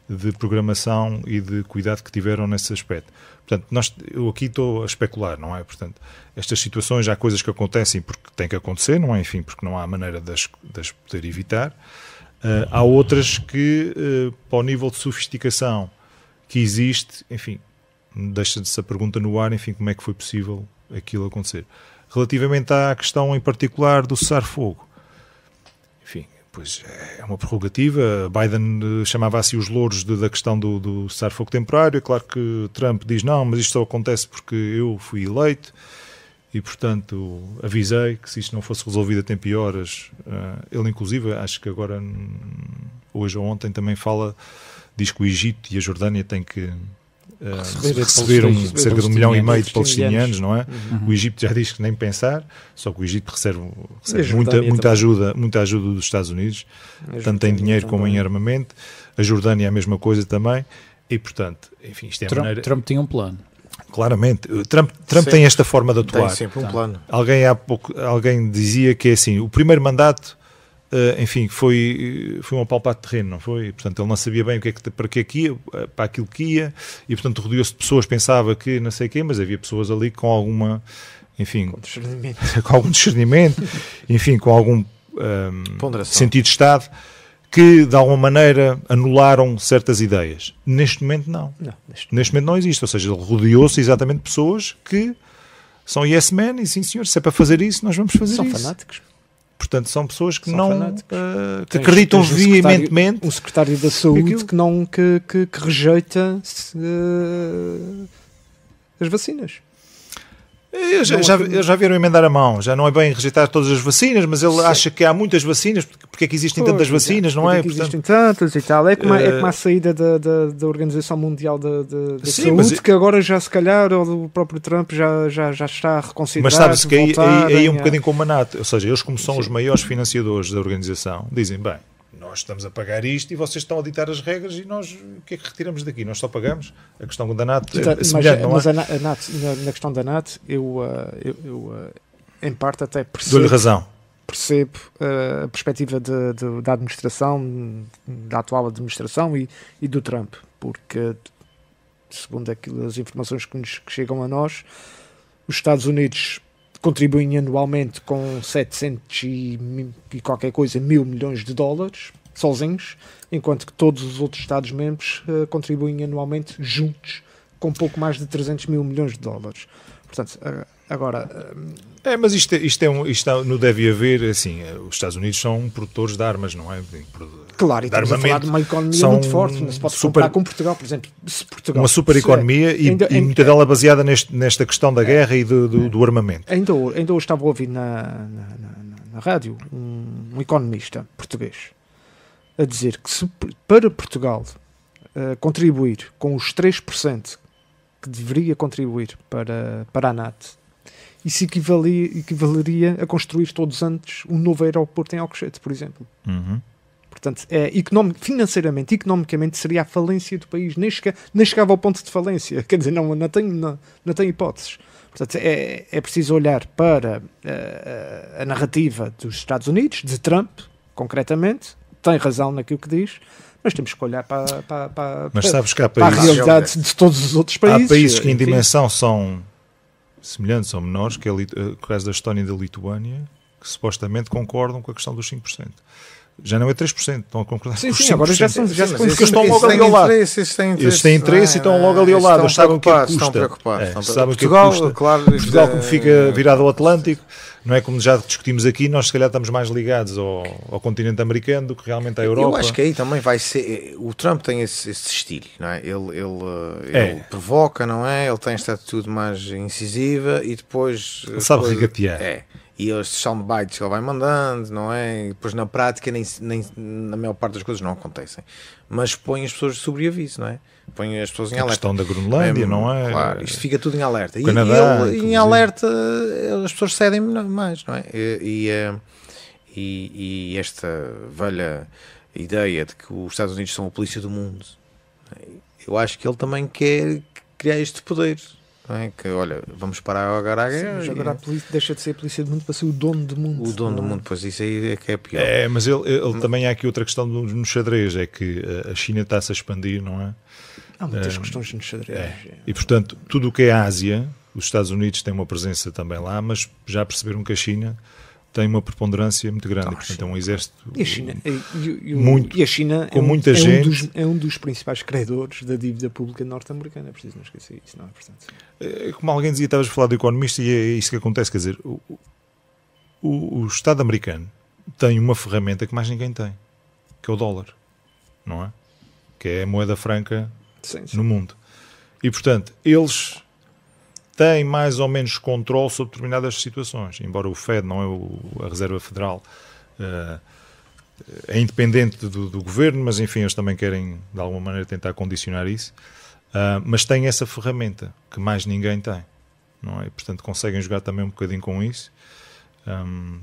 de programação e de cuidado que tiveram nesse aspecto. Portanto, eu aqui estou a especular, não é? Portanto, estas situações, há coisas que acontecem porque têm que acontecer, não é? Enfim, porque não há maneira de as poder evitar. Há outras que, para o nível de sofisticação que existe, enfim, deixa-se a pergunta no ar, enfim, como é que foi possível aquilo acontecer. Relativamente à questão em particular do cessar-fogo, enfim, pois é uma prerrogativa. Biden chamava assim os louros da questão do cessar-fogo temporário. É claro que Trump diz não, mas isto só acontece porque eu fui eleito e, portanto, avisei que se isto não fosse resolvido a tempo e horas, ele inclusive, acho que agora, hoje ou ontem, também diz que o Egito e a Jordânia têm que receber cerca de 1,5 milhão de palestinianos, não é? O Egito já diz que nem pensar, só que o Egito recebe muita ajuda dos Estados Unidos, tanto em dinheiro como em armamento. A Jordânia é a mesma coisa também, e portanto, enfim, isto é Trump tinha um plano. Claramente, Trump tem esta forma de atuar. Tem sempre um plano. Alguém dizia que é assim, o primeiro mandato, enfim, foi um apalpar de terreno, não foi? E, portanto, ele não sabia bem para aquilo que ia, e portanto rodeou-se de pessoas, pensava que não sei o quê, mas havia pessoas ali com alguma, enfim, com algum discernimento, enfim, com algum sentido de Estado, que de alguma maneira anularam certas ideias. Neste momento não. Neste momento não existe, ou seja, ele rodeou-se exatamente de pessoas que são yes men, e sim senhor, se é para fazer isso, nós vamos fazer isso. São fanáticos. Portanto, são pessoas que que acreditam veementemente. Um secretário da Saúde que rejeita as vacinas. Eles já viram emendar a mão. Já não é bem rejeitar todas as vacinas, mas ele acha que há muitas vacinas. Porque é que existem tantas vacinas, não é? Porque existem tantas e tal. É como a saída da Organização Mundial da Saúde, que agora já se calhar o próprio Trump já está a reconsiderar. Mas sabe-se que aí é um bocadinho como a NATO. Ou seja, eles como são os maiores financiadores da organização, dizem, bem, nós estamos a pagar isto e vocês estão a ditar as regras e nós, o que é que retiramos daqui? Nós só pagamos. A questão da NATO é semelhante, não é? Mas a NATO, na questão da NATO, eu em parte até percebo. Dou-lhe razão. Percebo a perspectiva da administração, da atual administração e do Trump, porque, segundo as informações que chegam a nós, os Estados Unidos contribuem anualmente com 700 e qualquer coisa mil milhões de dólares sozinhos, enquanto que todos os outros Estados-membros contribuem anualmente juntos com pouco mais de 300 mil milhões de dólares. Portanto, agora... mas isto não deve haver, assim, os Estados Unidos são produtores de armas, não é? Claro, e estamos a falar de uma economia muito forte, não se pode comparar com Portugal, por exemplo. Portugal, uma super economia e muita dela baseada nesta questão da guerra e do armamento. Ainda hoje estava a ouvir na rádio um economista português a dizer que se para Portugal contribuir com os 3% que deveria contribuir para a NATO, isso equivaleria a construir todos antes um novo aeroporto em Alcochete, por exemplo. Portanto, financeiramente, economicamente, seria a falência do país. Nem chegava ao ponto de falência. Quer dizer, não tem hipóteses. Portanto, é preciso olhar para a narrativa dos Estados Unidos, de Trump, concretamente. Tem razão naquilo que diz, mas temos que olhar para a realidade de todos os outros países. Há países que em dimensão são semelhantes ou menores, que é o caso da Estónia e da Lituânia, que supostamente concordam com a questão dos 5%. Já não é 3%, estão a concordar com os 5%. Agora já porque estão logo ali ao lado. Eles têm interesse e estão logo ali ao lado. Eles sabem o que custa. Estão preocupados. Portugal, como fica virado ao Atlântico, não é como já discutimos aqui, nós se calhar estamos mais ligados ao continente americano do que realmente à Europa. Eu acho que aí também vai ser... O Trump tem esse estilo, não é? Ele provoca, não é? Ele tem esta atitude mais incisiva e depois... Ele sabe regatear. e estes soundbites que ele vai mandando, não é? E depois na prática nem na maior parte das coisas não acontecem, mas põe as pessoas de sobreaviso, não é? Põe as pessoas em alerta. A questão da Groenlândia, não é? Claro, isto fica tudo em alerta. Canadá, e em alerta as pessoas cedem mais, não é? E esta velha ideia de que os Estados Unidos são a polícia do mundo, eu acho que ele também quer criar este poder. Não é? Que olha, vamos parar agora a guerra. Mas agora a polícia deixa de ser a polícia do mundo para ser o dono do mundo. O dono do mundo, pois isso aí é que é pior. Mas ele também há aqui outra questão no xadrez, é que a China está-se a expandir, não é? Há muitas questões no xadrez. E portanto, tudo o que é Ásia, os Estados Unidos têm uma presença também lá, mas já perceberam que a China tem uma preponderância muito grande. Portanto, é um exército e a China, muito, e a China com muita gente. É um dos principais credores da dívida pública norte-americana. É preciso não esquecer isso, não é? Portanto, como alguém dizia, estavas a falar do economista e é isso que acontece. Quer dizer, o Estado americano tem uma ferramenta que mais ninguém tem, que é o dólar, não é? Que é a moeda franca no mundo. E, portanto, eles têm mais ou menos controle sobre determinadas situações, embora o Fed, não é a Reserva Federal, é independente do governo, mas enfim, eles também querem de alguma maneira tentar condicionar isso, mas têm essa ferramenta que mais ninguém tem, não é? E, portanto, conseguem jogar também um bocadinho com isso,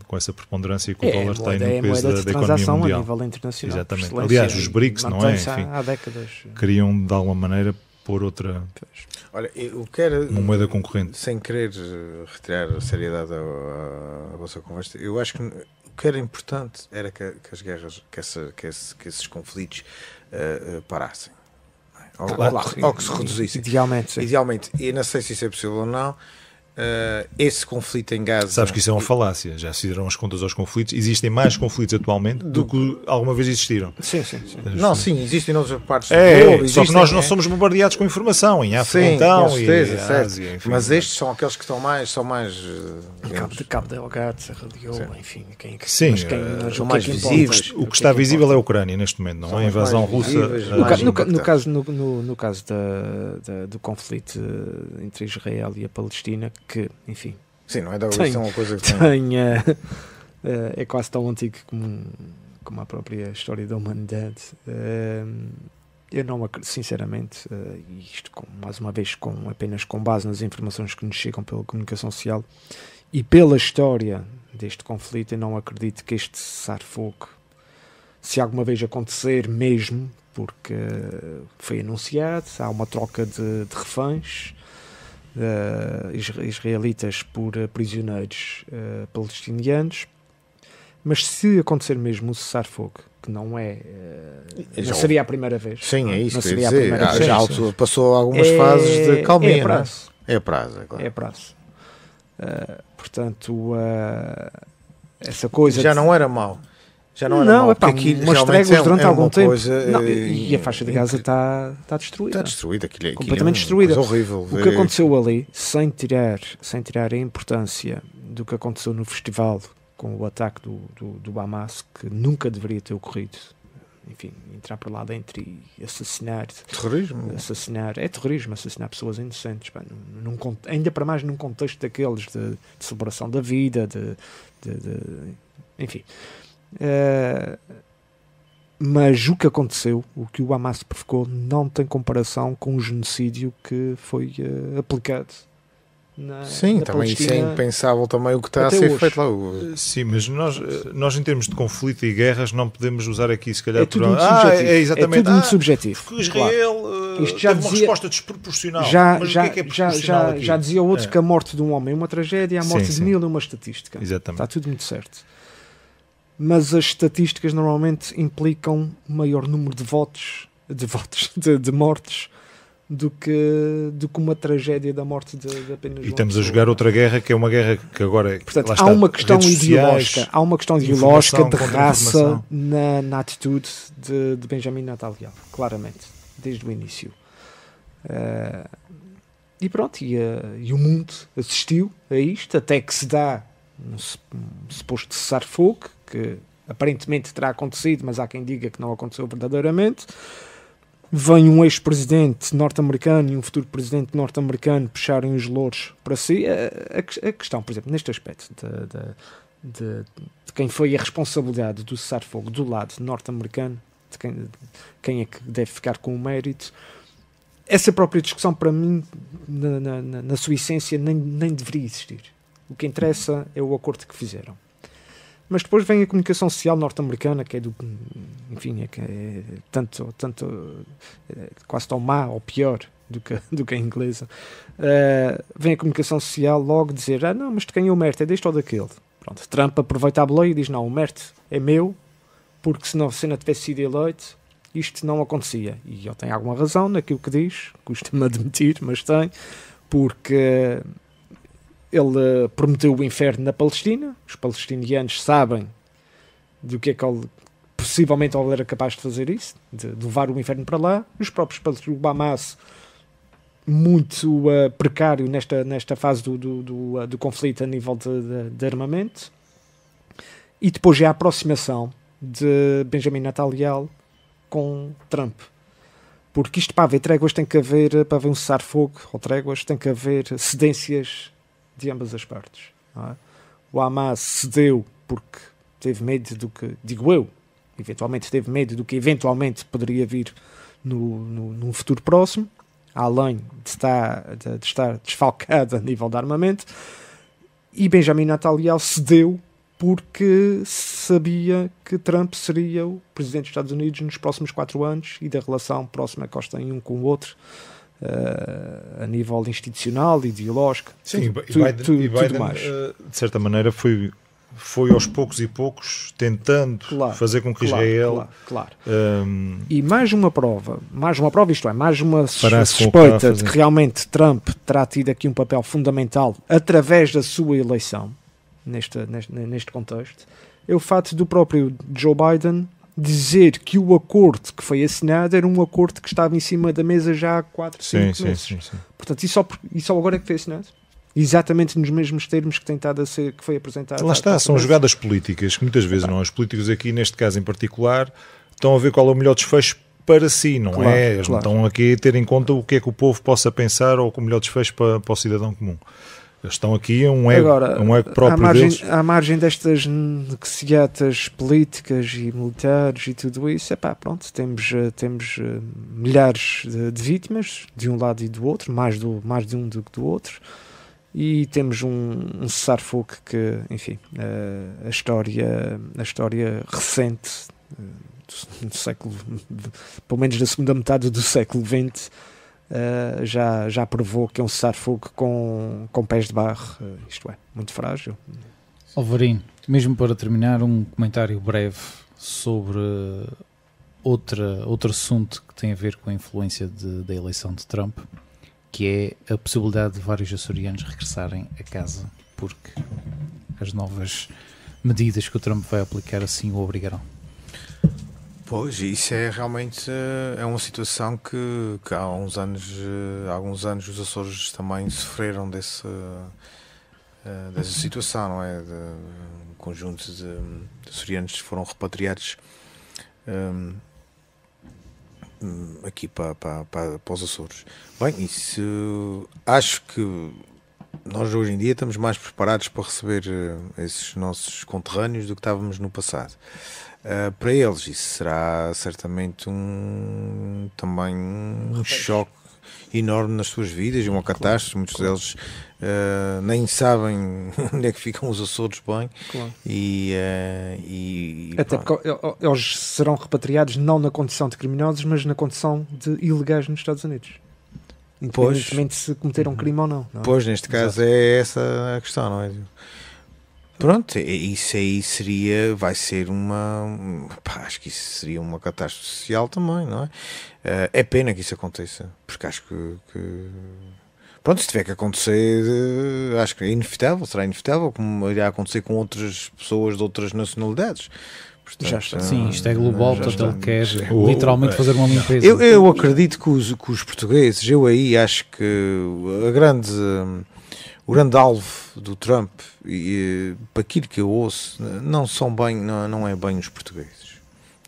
com essa preponderância que o dólar tem no peso da economia mundial. A nível internacional. Exatamente. Aliás, os BRICS, não é? Enfim, há décadas. queriam de alguma maneira pôr outra, olha, eu quero, uma moeda concorrente. Sem querer retirar a seriedade à vossa conversa, eu acho que o que era importante era que as guerras, que esses conflitos parassem. Ou que se reduzissem. Idealmente, e não sei se isso é possível ou não. Esse conflito em Gaza. Sabes que isso é uma falácia, já se fizeram as contas aos conflitos. Existem mais conflitos atualmente do que alguma vez existiram. Sim. Não, sim, existem noutras partes do mundo. Só que nós não somos bombardeados com informação em África, então, com certeza, e Ásia, enfim, mas estes são aqueles que estão mais Cabo Delgado, Serra de Ouro, enfim, são mais visíveis. O que está visível é a Ucrânia neste momento, não é? A invasão russa. No caso do conflito entre Israel e a Palestina, que, enfim, sim, não é da agressão, uma coisa que é quase tão antigo como a própria história da humanidade. Eu não acredito, sinceramente, isto mais uma vez apenas com base nas informações que nos chegam pela comunicação social e pela história deste conflito, eu não acredito que este cessar-fogo, se alguma vez acontecer mesmo, porque foi anunciado, há uma troca de reféns israelitas por prisioneiros palestinianos, mas se acontecer mesmo o cessar-fogo, que não não seria a primeira vez. Sim, é isso não que seria eu ia dizer. Já passou algumas fases de calmia. É prazo, é claro. É prazo. Portanto, essa coisa já não era mau. Já não era mau, porque aqui umas tréguas durante algum tempo. Coisa, e a faixa de Gaza está destruída. Está destruída, completamente destruída. Horrível. O que aconteceu ali, sem tirar a importância do que aconteceu no festival com o ataque do Hamas, que nunca deveria ter ocorrido. Enfim, entrar por lá dentro e assassinar. Terrorismo. É terrorismo, assassinar pessoas inocentes. Ainda para mais num contexto daqueles de celebração da vida, enfim. Mas o que aconteceu, o que o Hamas provocou, não tem comparação com o genocídio que foi aplicado sim, na também Palestina. Isso é impensável também o que está a ser feito lá. Sim, mas nós em termos de conflito e guerras não podemos usar aqui se calhar é tudo muito subjetivo. Exatamente. É tudo muito subjetivo. Porque Israel isto já teve uma resposta desproporcional. Já dizia o outro que a morte de um homem é uma tragédia, a morte de 1000 é uma estatística. Exatamente. Está tudo muito certo. Mas as estatísticas normalmente implicam maior número de mortes do que uma tragédia da morte de apenas. E estamos a jogar outra guerra, que é uma guerra que agora. Portanto, há uma questão ideológica de raça na atitude de Benjamin Netanyahu, claramente, desde o início. E pronto, e o mundo assistiu a isto, até que se dá um suposto cessar-fogo, que aparentemente terá acontecido, mas há quem diga que não aconteceu verdadeiramente. vem um ex-presidente norte-americano e um futuro presidente norte-americano puxarem os louros para si. A questão, por exemplo, neste aspecto de quem foi a responsabilidade do cessar-fogo do lado norte-americano, de quem é que deve ficar com o mérito, essa própria discussão, para mim, na sua essência, nem deveria existir. O que interessa é o acordo que fizeram. Mas depois vem a comunicação social norte-americana, que é tanto quase tão má ou pior do que a inglesa. Vem a comunicação social logo dizer, não, mas de quem é o mérito? É deste ou daquele? Pronto, Trump aproveita a boleia e diz, não, o mérito é meu, porque se não tivesse sido eleito, isto não acontecia. E ele tem alguma razão naquilo que diz, custa-me admitir, mas tem, porque ele prometeu o inferno na Palestina, os palestinianos sabem do que é que ele, possivelmente ele era capaz de fazer isso, de levar o inferno para lá. Os próprios palestinos, o Hamas, muito precário nesta fase do conflito a nível de armamento. E depois já a aproximação de Benjamin Netanyahu com Trump. Porque isto, para haver tréguas, tem que haver, para haver um cessar-fogo ou tréguas, tem que haver cedências de ambas as partes. Não é? O Hamas cedeu porque teve medo do que, digo eu, eventualmente teve medo do que eventualmente poderia vir num futuro próximo, além de estar desfalcado a nível de armamento, e Benjamin Netanyahu cedeu porque sabia que Trump seria o presidente dos Estados Unidos nos próximos 4 anos e da relação próxima que eles têm um com o outro, a nível institucional, ideológico. Sim, e Biden mais. De certa maneira foi aos poucos e poucos tentando fazer com que Israel... Claro. E mais uma prova, isto é, mais uma suspeita de que realmente Trump terá tido aqui um papel fundamental através da sua eleição, neste contexto, é o fato do próprio Joe Biden dizer que o acordo que foi assinado era um acordo que estava em cima da mesa já há 4, 5 meses. Sim. Portanto, e só agora é que foi assinado? Exatamente nos mesmos termos que que foi apresentado. Lá está, são jogadas políticas, que muitas vezes não. Os políticos aqui, neste caso em particular, estão a ver qual é o melhor desfecho para si, não é? Eles não estão aqui a ter em conta o que é que o povo possa pensar ou o melhor desfecho para o cidadão comum. Eles estão aqui, um ego próprio deles. À margem destas negociatas políticas e militares e tudo isso, pronto, temos milhares de vítimas de um lado e do outro, mais de um do que do outro, e temos um cessar-fogo que, enfim, a história recente do século, pelo menos da segunda metade do século XX, já provou que é um cessar-fogo com pés de barro, isto é, muito frágil. Alvarino, mesmo para terminar, um comentário breve sobre outro assunto que tem a ver com a influência da eleição de Trump, que é a possibilidade de vários açorianos regressarem a casa, porque as novas medidas que o Trump vai aplicar assim o obrigarão. Pois, isso é realmente uma situação que há alguns anos os Açores também sofreram dessa situação, não é? Um conjunto de açorianos foram repatriados aqui para os Açores. Bem, isso acho que nós hoje em dia estamos mais preparados para receber esses nossos conterrâneos do que estávamos no passado. Para eles isso será certamente também um choque enorme nas suas vidas, uma catástrofe. Muitos deles nem sabem onde é que ficam os Açores bem. Até porque eles serão repatriados não na condição de criminosos, mas na condição de ilegais nos Estados Unidos, independentemente se cometeram um crime ou não. Pois, neste caso é essa a questão, não é? Pronto, isso aí vai ser acho que isso seria uma catástrofe social também, não é? É pena que isso aconteça, porque acho que pronto, se tiver que acontecer, acho que é inevitável, será inevitável, como irá acontecer com outras pessoas de outras nacionalidades. Portanto, já está. Sim, isto é global, portanto ele quer literalmente fazer uma limpeza. Eu acredito que os portugueses, eu aí acho que o grande alvo do Trump, e para aquilo que eu ouço, não é bem os portugueses,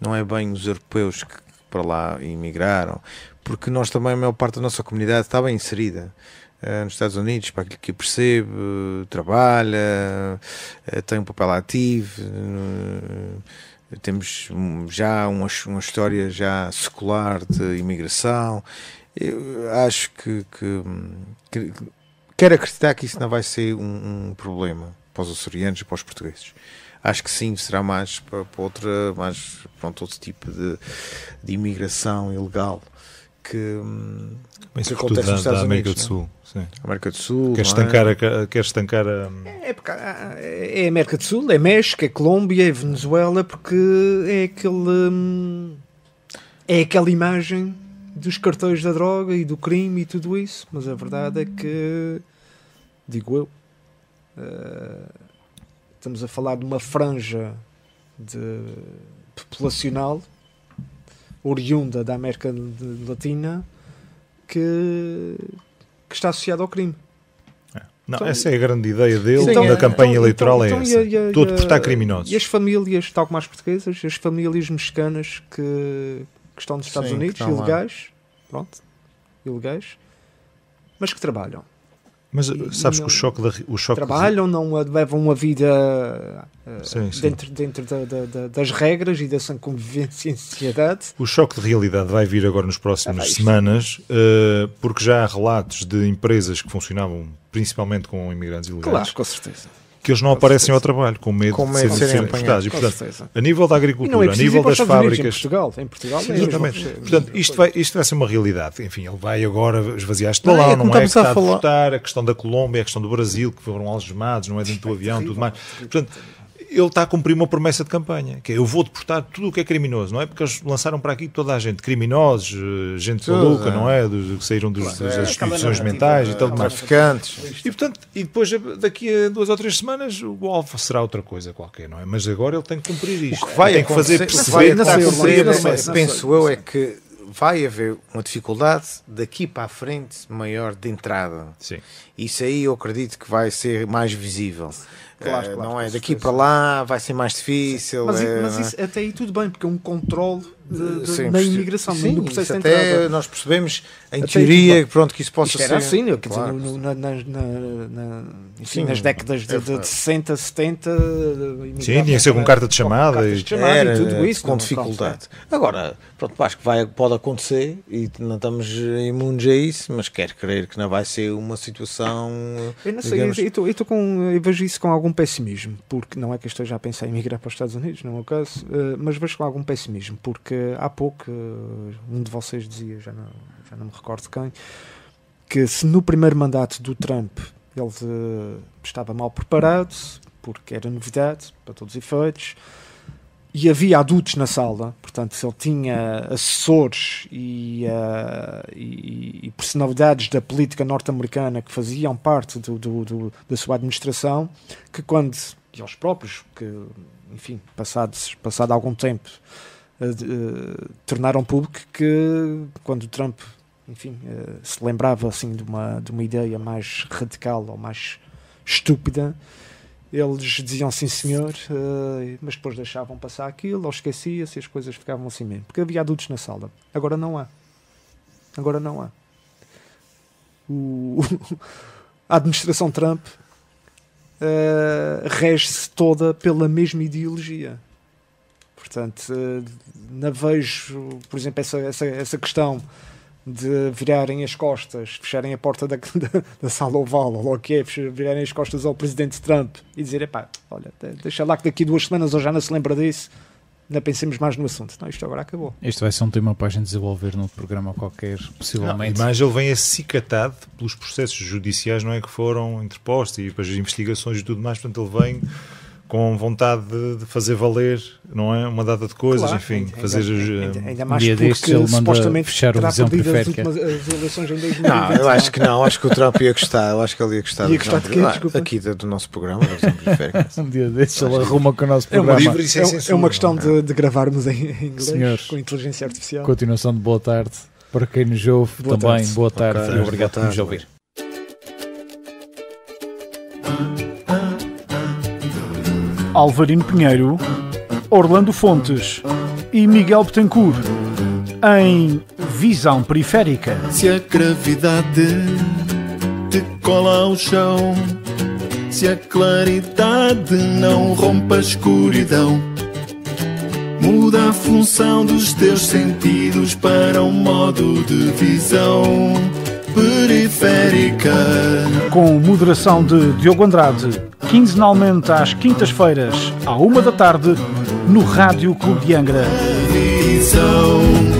não é bem os europeus que para lá emigraram, porque nós também, a maior parte da nossa comunidade está bem inserida nos Estados Unidos, para aquilo que percebe, trabalha, tem um papel ativo, temos já uma história já secular de imigração. Eu acho que quero acreditar que isso não vai ser um problema para os açorianos e para os portugueses. Acho que sim, será mais para outro tipo de imigração ilegal que acontece nos Estados América Unidos, do Sul. Sim. América do Sul. Quer estancar a... É América do Sul, é México, é Colômbia, é Venezuela, porque é aquela imagem dos cartões da droga e do crime e tudo isso, mas a verdade é que, digo eu, estamos a falar de uma franja populacional oriunda da América Latina que está associada ao crime. Não, Então, essa é a grande ideia dele então, na campanha então, eleitoral, então, é essa. Estou a deportar criminosos. E as famílias, tal como as portuguesas, as famílias mexicanas que estão nos Estados Unidos, ilegais, ilegais, mas que trabalham. Mas sabes que o choque trabalham, não levam uma vida dentro das regras e dessa convivência em sociedade. O choque de realidade vai vir agora nas próximas semanas, porque já há relatos de empresas que funcionavam principalmente com imigrantes ilegais. Claro, com certeza. Que eles não aparecem ao trabalho, com medo de serem apanhados. E, portanto, a nível da agricultura, a nível das fábricas... Em Portugal exatamente. Portanto, isto vai ser uma realidade. Enfim, ele vai agora esvaziar este balão, não é? Que está a deportar, a questão da Colômbia, a questão do Brasil, que foram algemados, não é? Dentro do avião, tudo mais. Portanto, ele está a cumprir uma promessa de campanha, que é: eu vou deportar tudo o que é criminoso, não é? Porque eles lançaram para aqui toda a gente, criminosos, gente maluca, não é? Que saíram das instituições mentais e tal, traficantes. E, portanto, depois, daqui a 2 ou 3 semanas, o alvo será outra coisa qualquer, não é? Mas agora ele tem que cumprir isto. O que vai tem que fazer perceber, penso eu, é que vai haver uma dificuldade daqui para a frente maior de entrada. Sim. Isso aí eu acredito que vai ser mais visível. Claro, não é? Daqui para lá vai ser mais difícil. Mas isso, até aí tudo bem, porque é um controle na imigração, no processo de até entrada. Nós percebemos, em teoria, pronto, que isso possa era ser. Assim, quer dizer, nas décadas de 60, 70. Sim, tinha que ser com carta de chamada. E tudo isso. Com dificuldade. Agora, pronto, acho que pode acontecer e não estamos imunes a isso, mas quero crer que não vai ser uma situação. Eu não sei, eu vejo isso com algum pessimismo, porque não é que eu esteja a pensar em migrar para os Estados Unidos, não é o caso, mas vejo com algum pessimismo, porque há pouco um de vocês dizia, já não me recordo quem, que se no primeiro mandato do Trump ele estava mal preparado, porque era novidade para todos os efeitos, e havia adultos na sala, portanto, se ele tinha assessores e personalidades da política norte-americana que faziam parte da sua administração, que quando, e eles próprios, que, enfim, passado algum tempo, tornaram público que quando Trump, enfim, se lembrava assim de uma ideia mais radical ou mais estúpida, eles diziam sim senhor, mas depois deixavam passar aquilo, ou esquecia-se e as coisas ficavam assim mesmo, porque havia adultos na sala. Agora não há. A administração Trump rege-se toda pela mesma ideologia. Portanto, não vejo, por exemplo, essa questão de virarem as costas, fecharem a porta da sala oval, ou o que é, virarem as costas ao presidente Trump e dizer, epá, olha, deixa lá que daqui 2 semanas ou já não se lembra disso, ainda pensemos mais no assunto. Não, isto agora acabou. Isto vai ser um tema para a gente desenvolver num programa qualquer, possivelmente. Mas ele vem acicatado pelos processos judiciais, não é, que foram interpostos e depois as investigações e tudo mais, portanto ele vem com vontade de fazer valer, não é? Uma data de coisas, claro, enfim, ainda mais dia porque ele supostamente fechar o Visão Periférica. As eleições em 2020. Não, eu acho que não, acho que o Trump ia gostar, eu acho que ele ia gostar. Ia gostar de quê? Desculpa. Aqui do nosso programa, da Visão Periférica. Um dia desses ele arruma com o nosso programa. É uma questão de gravarmos em inglês, senhores, com inteligência artificial. Continuação de boa tarde para quem nos ouve, boa também tarde. Boa tarde e obrigado por nos ouvir. Alvarino Pinheiro, Orlando Fontes e Miguel Betancourt, em Visão Periférica. Se a gravidade te cola ao chão, se a claridade não rompe a escuridão, muda a função dos teus sentidos para um modo de visão periférica. Com moderação de Diogo Andrade, quinzenalmente às quintas-feiras, à 1 da tarde, no Rádio Clube de Angra. Visão